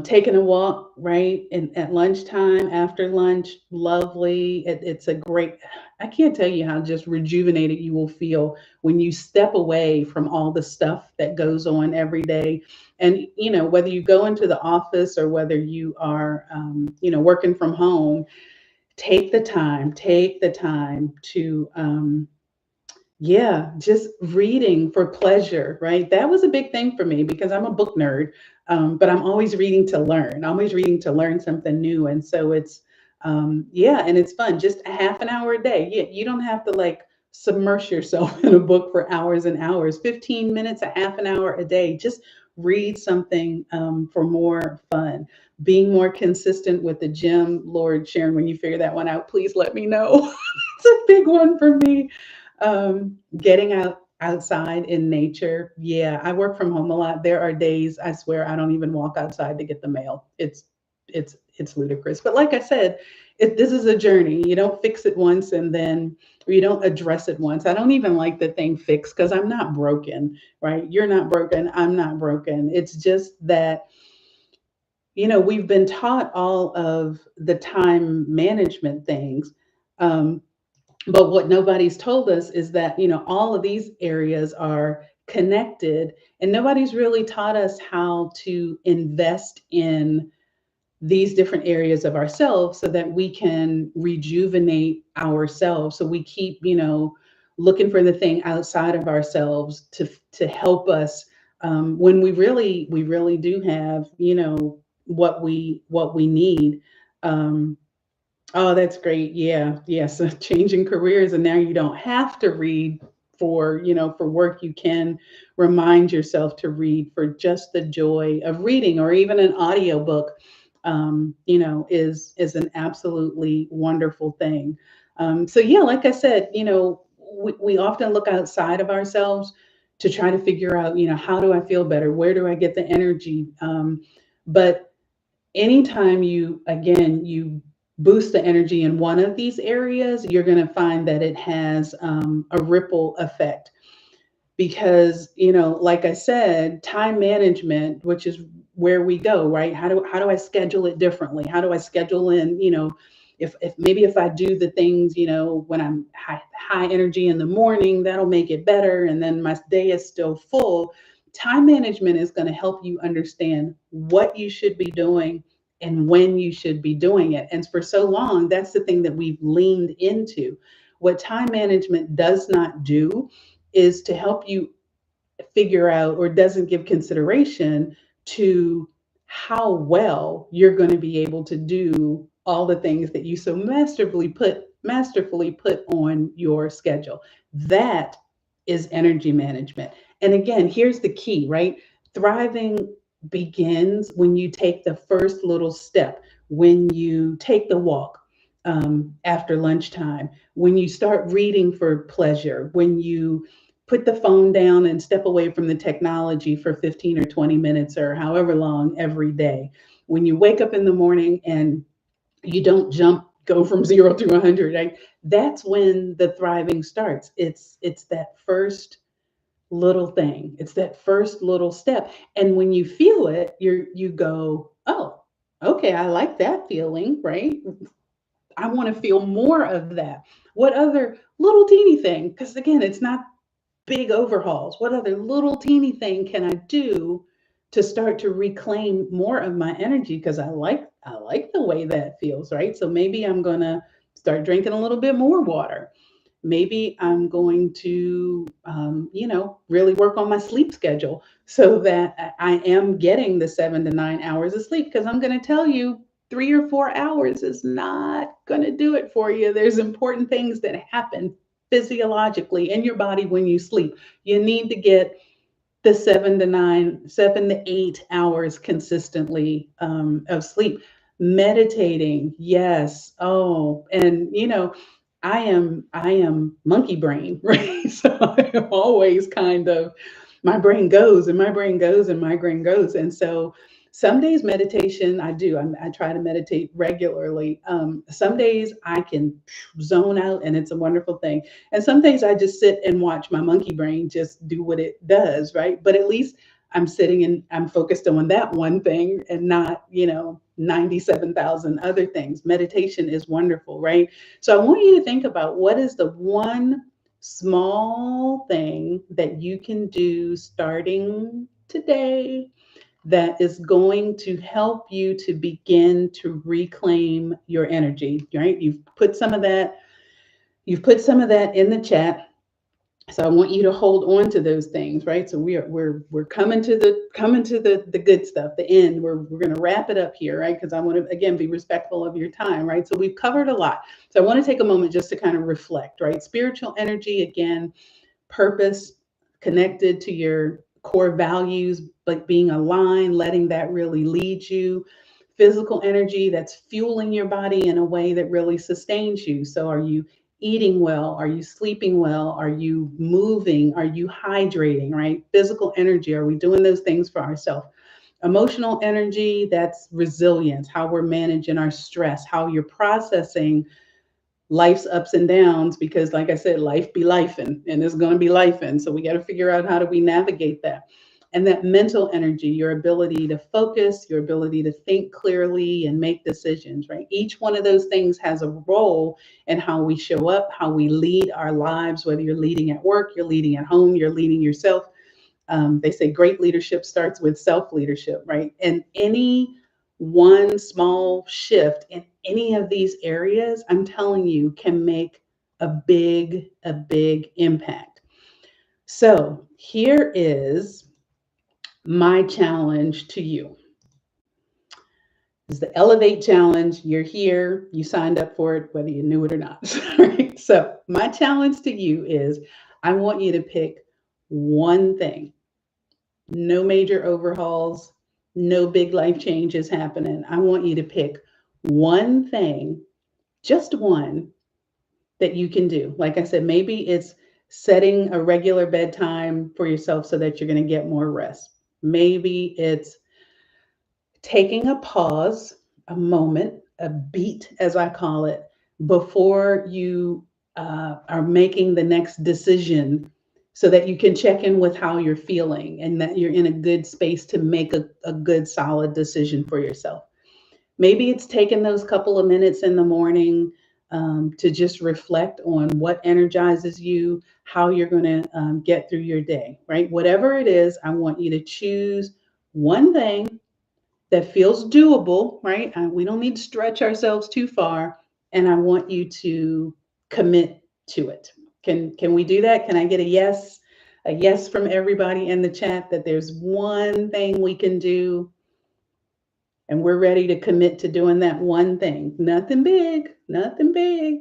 S1: Taking a walk, right? And at lunchtime, after lunch, lovely. It's a great, I can't tell you how just rejuvenated you will feel when you step away from all the stuff that goes on every day. And, whether you go into the office or whether you are, working from home, take the time to yeah, just reading for pleasure, right? That was a big thing for me because I'm a book nerd, but I'm always reading to learn, always reading to learn something new. And so it's yeah, and it's fun, just a half an hour a day. You don't have to like submerge yourself in a book for hours and hours. 15 minutes, a half an hour a day, just read something for more fun. Being more consistent with the gym. Lord, Sharon, when you figure that one out, please let me know. It's a big one for me. Getting outside in nature. Yeah, I work from home a lot. There are days I swear I don't even walk outside to get the mail. It's ludicrous. But like I said, this is a journey. You don't fix it once and then, or you don't address it once. I don't even like the thing fixed because I'm not broken, right? You're not broken. I'm not broken. It's just that we've been taught all of the time management things. Um, but what nobody's told us is that, all of these areas are connected, and nobody's really taught us how to invest in these different areas of ourselves so that we can rejuvenate ourselves. So we keep, looking for the thing outside of ourselves to help us when we really do have, what we need. Um, Oh, that's great. Yeah. Yes. Changing careers. And now you don't have to read for work. You can remind yourself to read for just the joy of reading, or even an audiobook, is an absolutely wonderful thing. So yeah, like I said, we often look outside of ourselves to try to figure out, how do I feel better? Where do I get the energy? But anytime you boost the energy in one of these areas, you're going to find that it has a ripple effect. Because like I said, time management, which is where we go, right? How do I schedule it differently? How do I schedule in, if I do the things, when I'm high energy in the morning, that'll make it better, and then my day is still full. Time management is going to help you understand what you should be doing and when you should be doing it. And for so long, that's the thing that we've leaned into. What time management does not do is to help you figure out, or doesn't give consideration to how well you're going to be able to do all the things that you so masterfully put on your schedule. That is energy management. And again, here's the key, right? Thriving begins when you take the first little step, when you take the walk after lunchtime, when you start reading for pleasure, when you put the phone down and step away from the technology for 15 or 20 minutes or however long every day. When you wake up in the morning and you don't go from 0 to 100, right? That's when the thriving starts. It's that first little thing. It's that first little step. And when you feel it, you go, "Oh, okay, I like that feeling," right? I want to feel more of that. What other little teeny thing? Because again, it's not big overhauls. What other little teeny thing can I do to start to reclaim more of my energy? Because I like the way that feels, right? So maybe I'm gonna start drinking a little bit more water. Maybe I'm going to, really work on my sleep schedule so that I am getting the 7 to 9 hours of sleep. Because I'm going to tell you, 3 or 4 hours is not going to do it for you. There's important things that happen physiologically in your body when you sleep. You need to get the 7 to 8 hours consistently of sleep. Meditating, yes. Oh, and I am monkey brain, right? So I'm always kind of, my brain goes and my brain goes and my brain goes. And so some days meditation, I do. I try to meditate regularly. Some days I can zone out and it's a wonderful thing. And some days I just sit and watch my monkey brain just do what it does, right? But at least I'm sitting and I'm focused on that one thing and not, 97,000 other things. Meditation is wonderful, right? So I want you to think about, what is the one small thing that you can do starting today that is going to help you to begin to reclaim your energy, right? You've put some of that in the chat. So I want you to hold on to those things, right? So we're coming to the good stuff, the end. We're going to wrap it up here, right? Because I want to again be respectful of your time, right? So we've covered a lot. So I want to take a moment just to kind of reflect, right? Spiritual energy, again, purpose, connected to your core values, but being aligned, letting that really lead you. Physical energy, that's fueling your body in a way that really sustains you. So are you eating well? Are you sleeping well? Are you moving? Are you hydrating, right? Physical energy, are we doing those things for ourselves? Emotional energy, that's resilience, how we're managing our stress, how you're processing life's ups and downs, because like I said, life be life, and it's going to be life. And so we got to figure out, how do we navigate that? And that mental energy, your ability to focus, your ability to think clearly and make decisions, right? Each one of those things has a role in how we show up, how we lead our lives, whether you're leading at work, you're leading at home, you're leading yourself. They say great leadership starts with self leadership, right? And any one small shift in any of these areas, I'm telling you, can make a big impact. So here is my challenge to you. This is the Elevate Challenge. You're here. You signed up for it, whether you knew it or not. Right? So my challenge to you is, I want you to pick one thing. No major overhauls, no big life changes happening. I want you to pick one thing, just one, that you can do. Like I said, maybe it's setting a regular bedtime for yourself so that you're going to get more rest. Maybe it's taking a pause, a moment, a beat, as I call it, before you are making the next decision, so that you can check in with how you're feeling and that you're in a good space to make a good, solid decision for yourself. Maybe it's taking those couple of minutes in the morning to just reflect on what energizes you, how you're going to get through your day, right? Whatever it is, I want you to choose one thing that feels doable, right? We don't need to stretch ourselves too far. And I want you to commit to it. Can we do that? Can I get a yes? A yes from everybody in the chat that there's one thing we can do and we're ready to commit to doing that one thing. Nothing big, nothing big.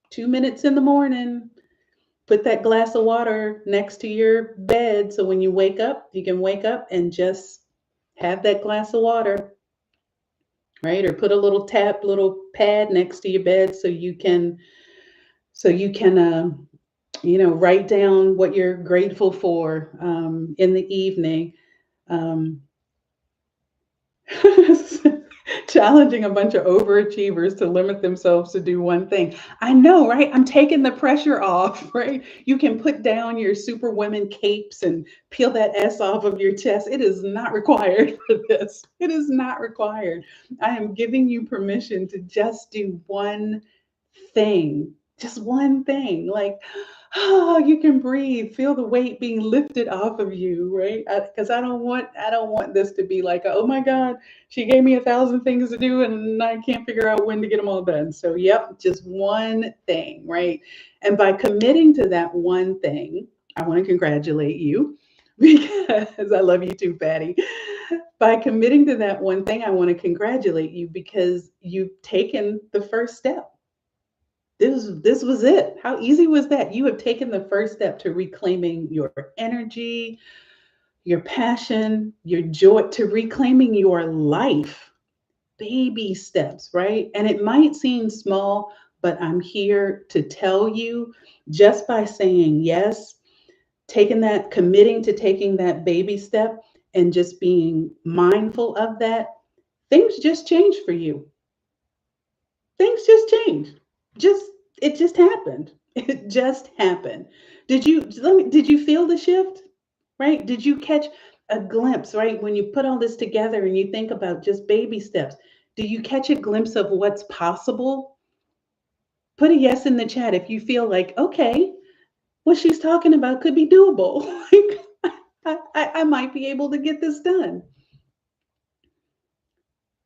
S1: 2 minutes in the morning, put that glass of water next to your bed so when you wake up, you can wake up and just have that glass of water, right? Or put a little pad next to your bed so you can write down what you're grateful for in the evening. Um, Challenging a bunch of overachievers to limit themselves to do one thing. I know, right? I'm taking the pressure off, right? You can put down your superwoman capes and peel that S off of your chest. It is not required for this. It is not required. I am giving you permission to just do one thing, just one thing. Like, oh, you can breathe, feel the weight being lifted off of you, right? Because I don't want this to be like, oh my God, she gave me 1,000 things to do and I can't figure out when to get them all done. So, yep, just one thing, right? And by committing to that one thing, I want to congratulate you because I love you too, Patty. By committing to that one thing, I want to congratulate you because you've taken the first step. This was it. How easy was that? You have taken the first step to reclaiming your energy, your passion, your joy, to reclaiming your life. Baby steps, right? And it might seem small, but I'm here to tell you just by saying yes, committing to taking that baby step and just being mindful of that, things just change for you. Things just changed. Just it just happened. It just happened. Did you feel the shift? Right? Did you catch a glimpse, right? When you put all this together and you think about just baby steps, do you catch a glimpse of what's possible? Put a yes in the chat if you feel like, okay, what she's talking about could be doable. Like, I might be able to get this done.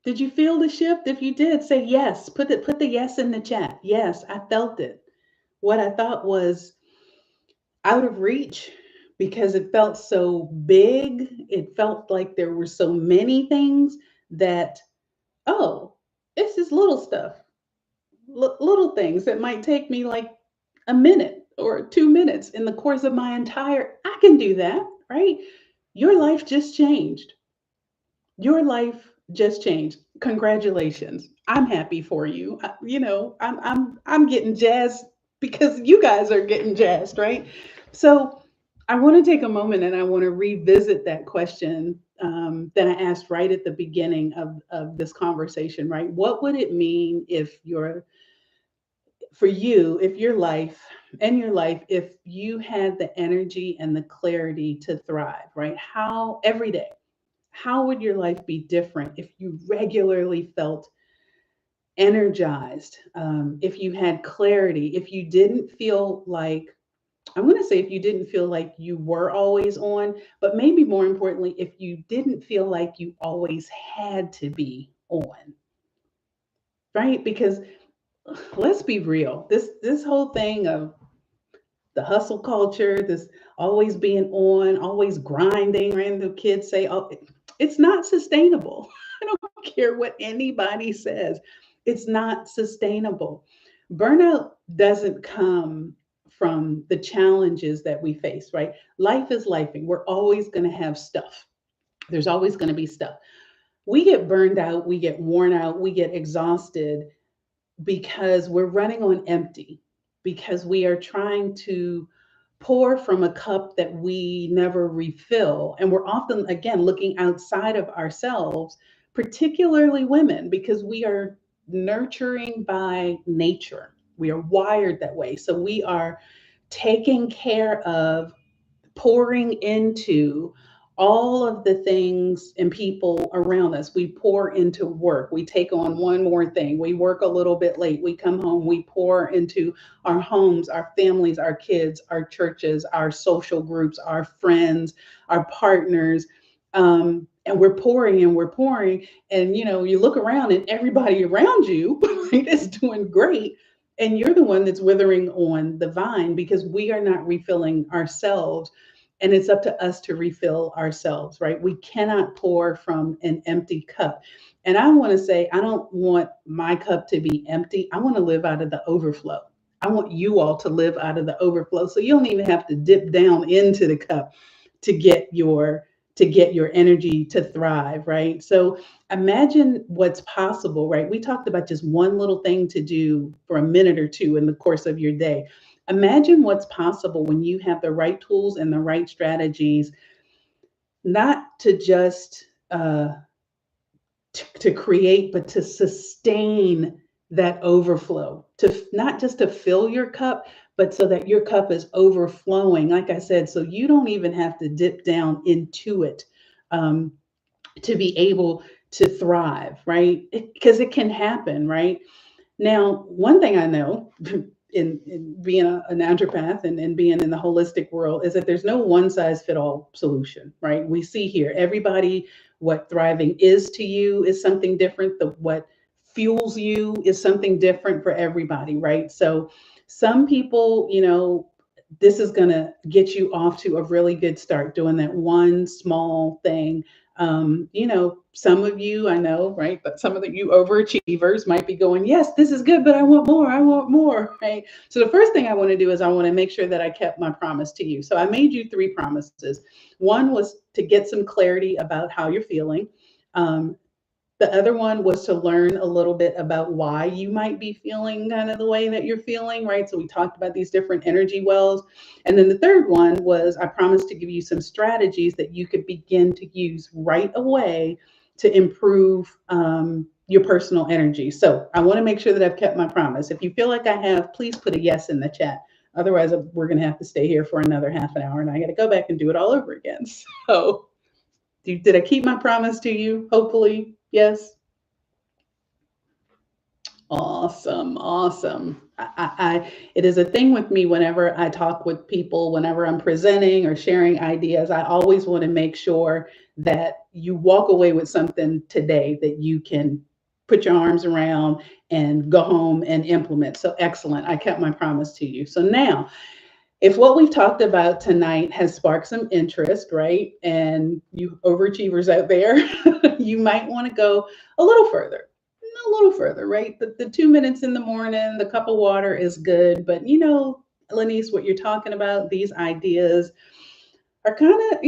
S1: Did you feel the shift? If you did, say yes. Put the yes in the chat. Yes, I felt it. What I thought was out of reach because it felt so big. It felt like there were so many things that, oh, it's just little stuff, little things that might take me like a minute or 2 minutes in the course of my entire. I can do that, right? Your life just changed. Your life just changed. Congratulations. I'm happy for you. I'm getting jazzed because you guys are getting jazzed, right? So I want to take a moment and I want to revisit that question that I asked right at the beginning of this conversation, right? What would it mean if for you, if your life, if you had the energy and the clarity to thrive, right? How every day, how would your life be different if you regularly felt energized? If you had clarity, if you didn't feel like, I'm going to say, if you didn't feel like you were always on, but maybe more importantly, if you didn't feel like you always had to be on, right? Because let's be real, this whole thing of the hustle culture, this always being on, always grinding, right? The kids say, oh, it's not sustainable. I don't care what anybody says. It's not sustainable. Burnout doesn't come from the challenges that we face, right? Life is lifing. We're always going to have stuff. There's always going to be stuff. We get burned out, we get worn out, we get exhausted because we're running on empty, because we are trying to pour from a cup that we never refill. And we're often, again, looking outside of ourselves, particularly women, because we are nurturing by nature. We are wired that way. So we are taking care of, pouring into all of the things and people around us. We pour into work. We take on one more thing. We work a little bit late. We come home. We pour into our homes, our families, our kids, our churches, our social groups, our friends, our partners. And we're pouring and we're pouring. And, you look around and everybody around you right, is doing great. And you're the one that's withering on the vine because we are not refilling ourselves. And it's up to us to refill ourselves, right? We cannot pour from an empty cup. And I want to say, I don't want my cup to be empty. I want to live out of the overflow. I want you all to live out of the overflow. So you don't even have to dip down into the cup to get your energy to thrive, right? So imagine what's possible, right? We talked about just one little thing to do for a minute or two in the course of your day. Imagine what's possible when you have the right tools and the right strategies, not to just to create, but to sustain that overflow, to not just to fill your cup, but so that your cup is overflowing. Like I said, so you don't even have to dip down into it. Um, to be able to thrive, right? Because it can happen, right? Now, one thing I know in being a naturopath and being in the holistic world is that there's no one size fit all solution, right? We see here everybody, what thriving is to you is something different. What fuels you is something different for everybody, right? So some people, this is going to get you off to a really good start doing that one small thing. Some of you I know, right? But some of you overachievers might be going, yes, this is good, but I want more. I want more, right? So the first thing I want to do is I want to make sure that I kept my promise to you. So I made you three promises. One was to get some clarity about how you're feeling. Um, the other one was to learn a little bit about why you might be feeling kind of the way that you're feeling, right? So we talked about these different energy wells. And then the third one was I promised to give you some strategies that you could begin to use right away to improve your personal energy. So I want to make sure that I've kept my promise. If you feel like I have, please put a yes in the chat. Otherwise, we're going to have to stay here for another half an hour and I got to go back and do it all over again. So did I keep my promise to you? Hopefully, yes. Awesome, awesome. It is a thing with me whenever I talk with people, whenever I'm presenting or sharing ideas, I always want to make sure that you walk away with something today that you can put your arms around and go home and implement. So excellent. I kept my promise to you. So now, if what we've talked about tonight has sparked some interest, right? And you overachievers out there, you might want to go a little further. A little further, right? The 2 minutes in the morning, the cup of water is good. But Lynise, what you're talking about, these ideas are kind of,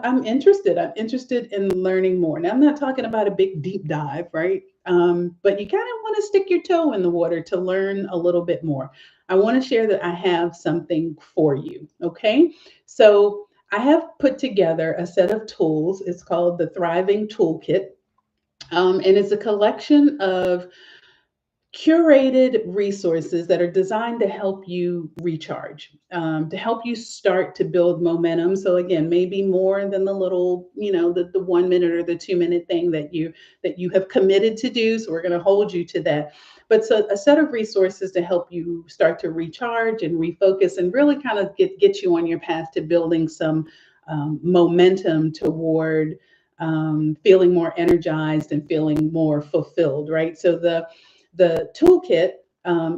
S1: I'm interested. I'm interested in learning more. Now, I'm not talking about a big deep dive, right? But you kind of want to stick your toe in the water to learn a little bit more. I want to share that I have something for you. Okay. So I have put together a set of tools. It's called the Thriving Toolkit. And it's a collection of curated resources that are designed to help you recharge, to help you start to build momentum. So again, maybe more than the little, the 1 minute or the 2 minute thing that you have committed to do. So we're going to hold you to that. But so a set of resources to help you start to recharge and refocus and really kind of get you on your path to building some momentum toward feeling more energized and feeling more fulfilled, right? So the toolkit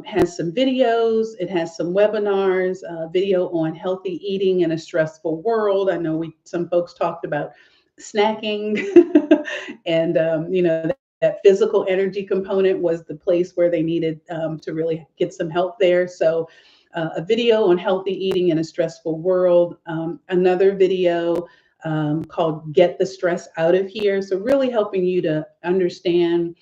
S1: has some videos, it has some webinars, video on healthy eating in a stressful world. I know some folks talked about snacking, and that physical energy component was the place where they needed to really get some help there. So a video on healthy eating in a stressful world, another video called Get the Stress Out of Here. So really helping you to understand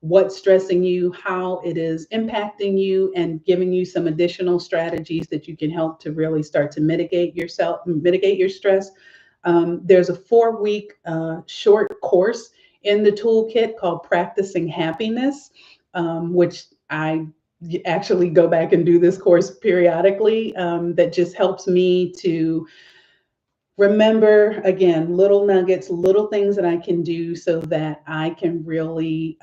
S1: what's stressing you, how it is impacting you, and giving you some additional strategies that you can help to really start to mitigate your stress. There's a 4-week short course in the toolkit called Practicing Happiness, which I actually go back and do this course periodically. That just helps me to remember, again, little nuggets, little things that I can do so that I can really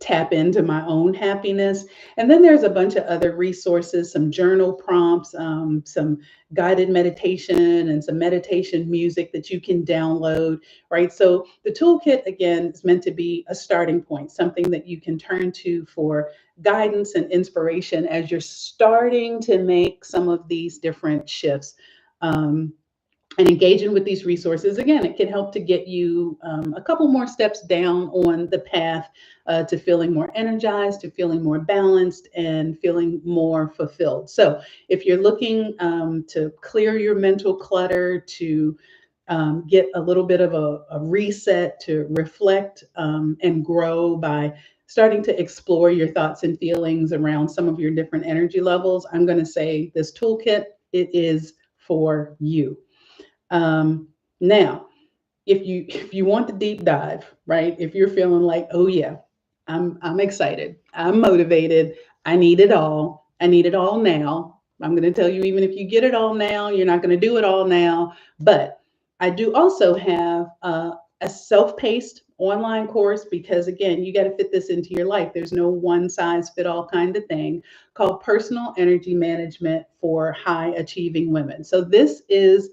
S1: tap into my own happiness. And then there's a bunch of other resources, some journal prompts, some guided meditation, and some meditation music that you can download, right? So the toolkit, again, is meant to be a starting point, something that you can turn to for guidance and inspiration as you're starting to make some of these different shifts. Um, and engaging with these resources, again, it can help to get you a couple more steps down on the path to feeling more energized, to feeling more balanced, and feeling more fulfilled. So if you're looking to clear your mental clutter, to get a little bit of a reset, to reflect and grow by starting to explore your thoughts and feelings around some of your different energy levels, I'm going to say this toolkit, it is for you. Now, if you want the deep dive, right? If you're feeling like, oh yeah, I'm excited, I'm motivated, I need it all. I need it all now. I'm going to tell you, even if you get it all now, you're not going to do it all now. But I do also have a self-paced online course because again, you got to fit this into your life. There's no one size fit all kind of thing called Personal Energy Management for High Achieving Women. So this is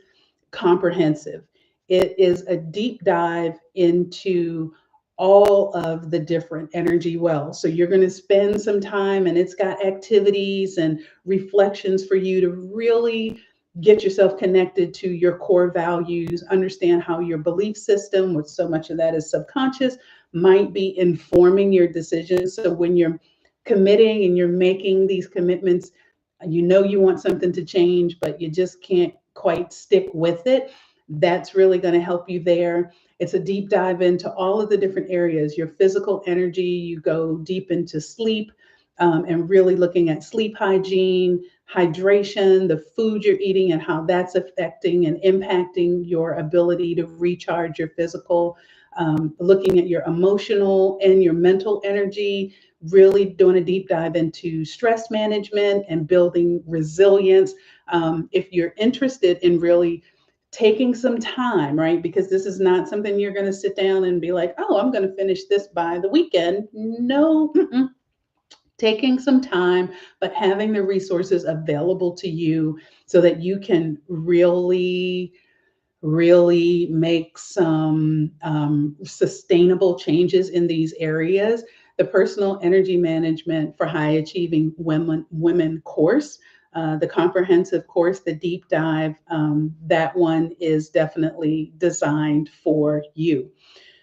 S1: comprehensive. It is a deep dive into all of the different energy wells. So you're going to spend some time, and it's got activities and reflections for you to really get yourself connected to your core values, understand how your belief system, which so much of that is subconscious, might be informing your decisions. So when you're committing and you're making these commitments, you know you want something to change, but you just can't quite stick with it. That's really going to help you there. It's a deep dive into all of the different areas, your physical energy. You go deep into sleep and really looking at sleep hygiene, hydration, the food you're eating, and how that's affecting and impacting your ability to recharge your physical, looking at your emotional and your mental energy, really doing a deep dive into stress management and building resilience. If you're interested in really taking some time, right? Because this is not something you're going to sit down and be like, oh, I'm going to finish this by the weekend. No, taking some time, but having the resources available to you so that you can really make some sustainable changes in these areas. The Personal Energy Management for High Achieving Women course, the comprehensive course, the deep dive, that one is definitely designed for you.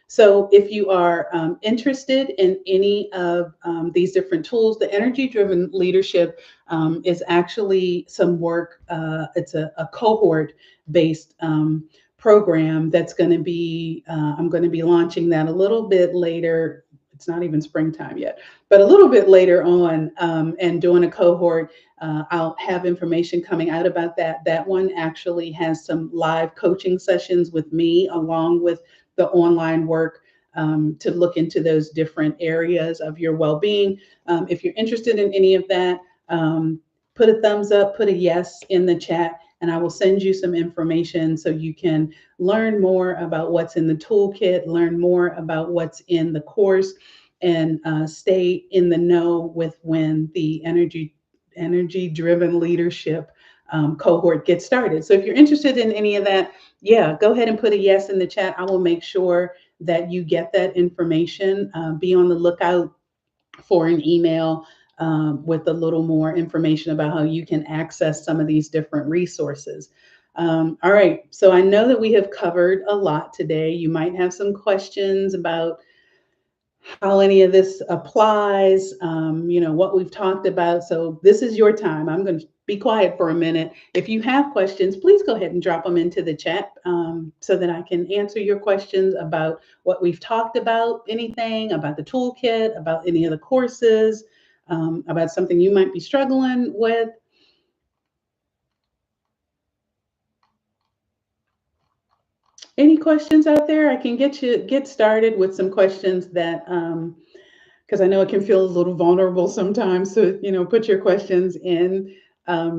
S1: So if you are interested in any of these different tools, the energy driven leadership is actually some work. It's a cohort based program that's going to be, I'm going to be launching that a little bit later. It's not even springtime yet, but a little bit later on, and doing a cohort. I'll have information coming out about that. That one actually has some live coaching sessions with me, along with the online work to look into those different areas of your well-being. If you're interested in any of that, put a thumbs up, put a yes in the chat, and I will send you some information so you can learn more about what's in the toolkit, learn more about what's in the course, and stay in the know with when the energy-driven leadership cohort gets started. So if you're interested in any of that, yeah, go ahead and put a yes in the chat. I will make sure that you get that information. Be on the lookout for an email with a little more information about how you can access some of these different resources. All right, so I know that we have covered a lot today. You might have some questions about how any of this applies, what we've talked about. So this is your time. I'm going to be quiet for a minute. If you have questions, please go ahead and drop them into the chat so that I can answer your questions about what we've talked about, anything about the toolkit, about any of the courses, about something you might be struggling with. Any questions out there? I can get started with some questions that because I know it can feel a little vulnerable sometimes. So, put your questions in.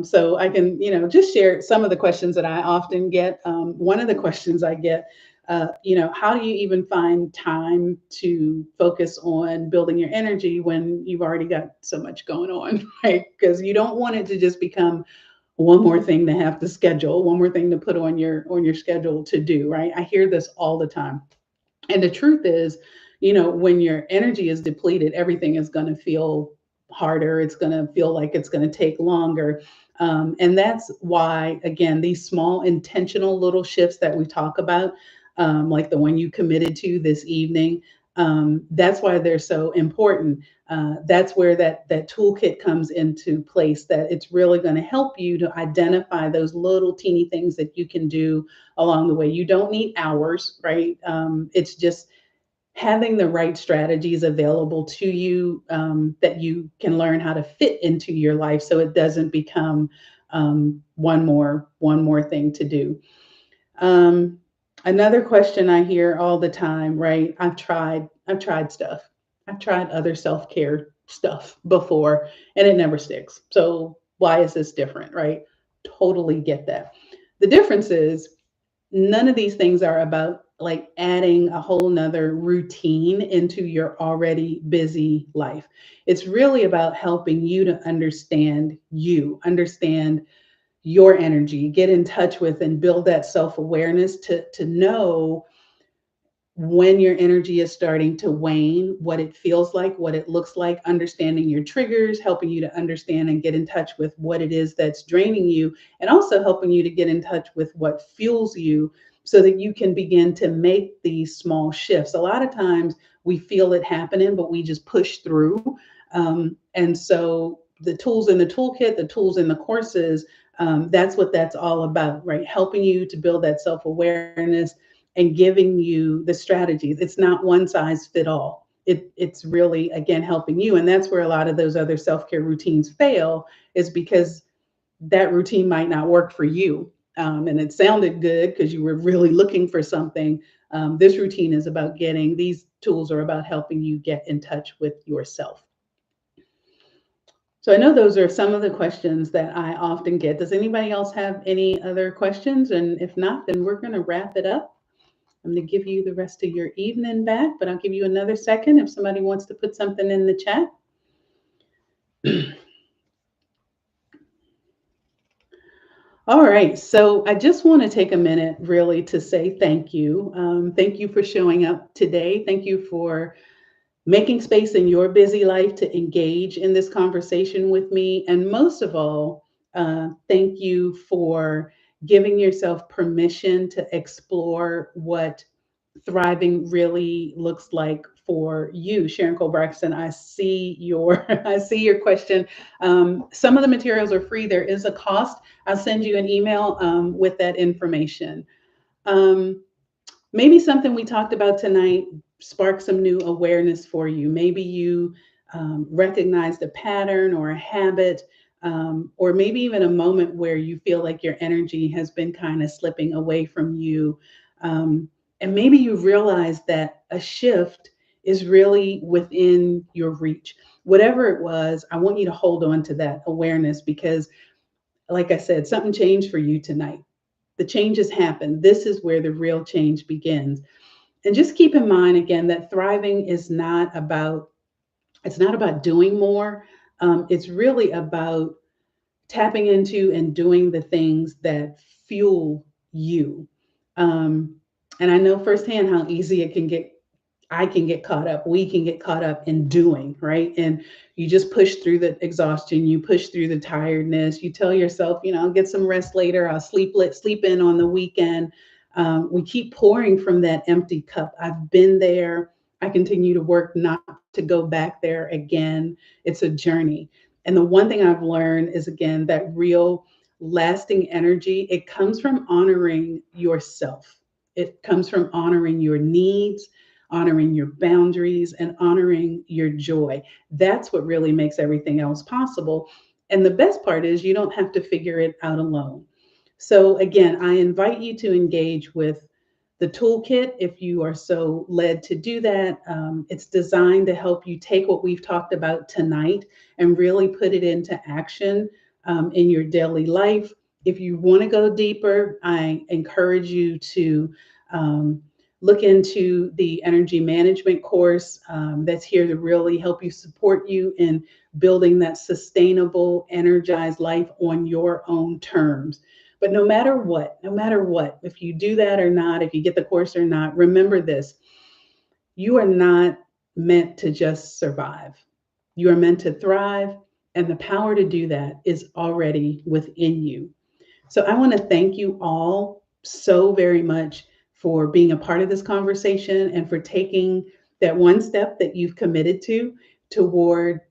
S1: So I can, just share some of the questions that I often get. One of the questions I get How do you even find time to focus on building your energy when you've already got so much going on, right? Because you don't want it to just become one more thing to have to schedule, one more thing to put on your schedule to do, right? I hear this all the time. And the truth is, when your energy is depleted, everything is going to feel harder. It's going to feel like it's going to take longer. And that's why, again, these small intentional little shifts that we talk about, like the one you committed to this evening, that's why they're so important. That's where that toolkit comes into place, that it's really going to help you to identify those little teeny things that you can do along the way. You don't need hours, right? It's just having the right strategies available to you, that you can learn how to fit into your life, so it doesn't become one more thing to do. Um, Another question I hear all the time, right? I've tried stuff. I've tried other self-care stuff before and it never sticks. So why is this different, right? Totally get that. The difference is none of these things are about like adding a whole nother routine into your already busy life. It's really about helping you to understand your energy, get in touch with and build that self-awareness to know when your energy is starting to wane, what it feels like, what it looks like, understanding your triggers, helping you to understand and get in touch with what it is that's draining you, and also helping you to get in touch with what fuels you so that you can begin to make these small shifts. A lot of times we feel it happening, but we just push through. And so the tools in the toolkit, the tools in the courses, that's what that's all about, right? Helping you to build that self awareness and giving you the strategies. It's not one size fit all. It's really, again, helping you. And that's where a lot of those other self care routines fail, is because that routine might not work for you. And it sounded good because you were really looking for something. This routine is about getting, these tools are about helping you get in touch with yourself. So I know those are some of the questions that I often get. Does anybody else have any other questions? And if not, then we're going to wrap it up. I'm going to give you the rest of your evening back, but I'll give you another second if somebody wants to put something in the chat. All right, so I just want to take a minute really to say thank you. Thank you for showing up today. Thank you for making space in your busy life to engage in this conversation with me. And most of all, thank you for giving yourself permission to explore what thriving really looks like for you. Sharon Cole Braxton, I see your I see your question. Some of the materials are free. There is a cost. I'll send you an email with that information. Um, Maybe something we talked about tonight spark some new awareness for you. Maybe you recognized a pattern or a habit, or maybe even a moment where you feel like your energy has been kind of slipping away from you. And maybe you realize that a shift is really within your reach. Whatever it was, I want you to hold on to that awareness because, like I said, something changed for you tonight. The changes happen. This is where the real change begins. And just keep in mind again that thriving is not about, it's not about doing more. It's really about tapping into and doing the things that fuel you. Um, and I know firsthand how easy it can get. I can get caught up. We can get caught up in doing, right? And you just push through the exhaustion. You push through the tiredness. You tell yourself, I'll get some rest later. I'll sleep in on the weekend. We keep pouring from that empty cup. I've been there. I continue to work not to go back there again. It's a journey. And the one thing I've learned is, again, that real lasting energy, it comes from honoring yourself. It comes from honoring your needs, honoring your boundaries, and honoring your joy. That's what really makes everything else possible. And the best part is you don't have to figure it out alone. So, again, I invite you to engage with the toolkit if you are so led to do that. It's designed to help you take what we've talked about tonight and really put it into action in your daily life. If you want to go deeper, I encourage you to look into the energy management course that's here to really help you support you in building that sustainable, energized life on your own terms. But no matter what, if you do that or not, if you get the course or not, remember this: you are not meant to just survive. You are meant to thrive, and the power to do that is already within you. So I want to thank you all so very much for being a part of this conversation and for taking that one step that you've committed to toward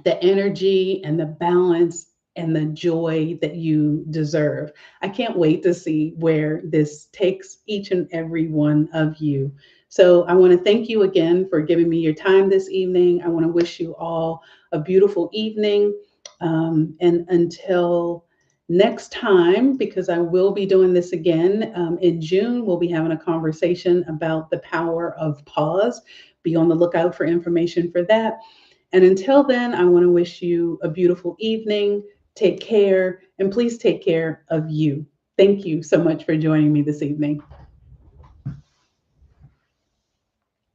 S1: the energy and the balance and the joy that you deserve. I can't wait to see where this takes each and every one of you. So I want to thank you again for giving me your time this evening. I want to wish you all a beautiful evening. And until next time, because I will be doing this again in June, we'll be having a conversation about the power of pause. Be on the lookout for information for that. And until then, I want to wish you a beautiful evening. Take care, and please take care of you. Thank you so much for joining me this evening.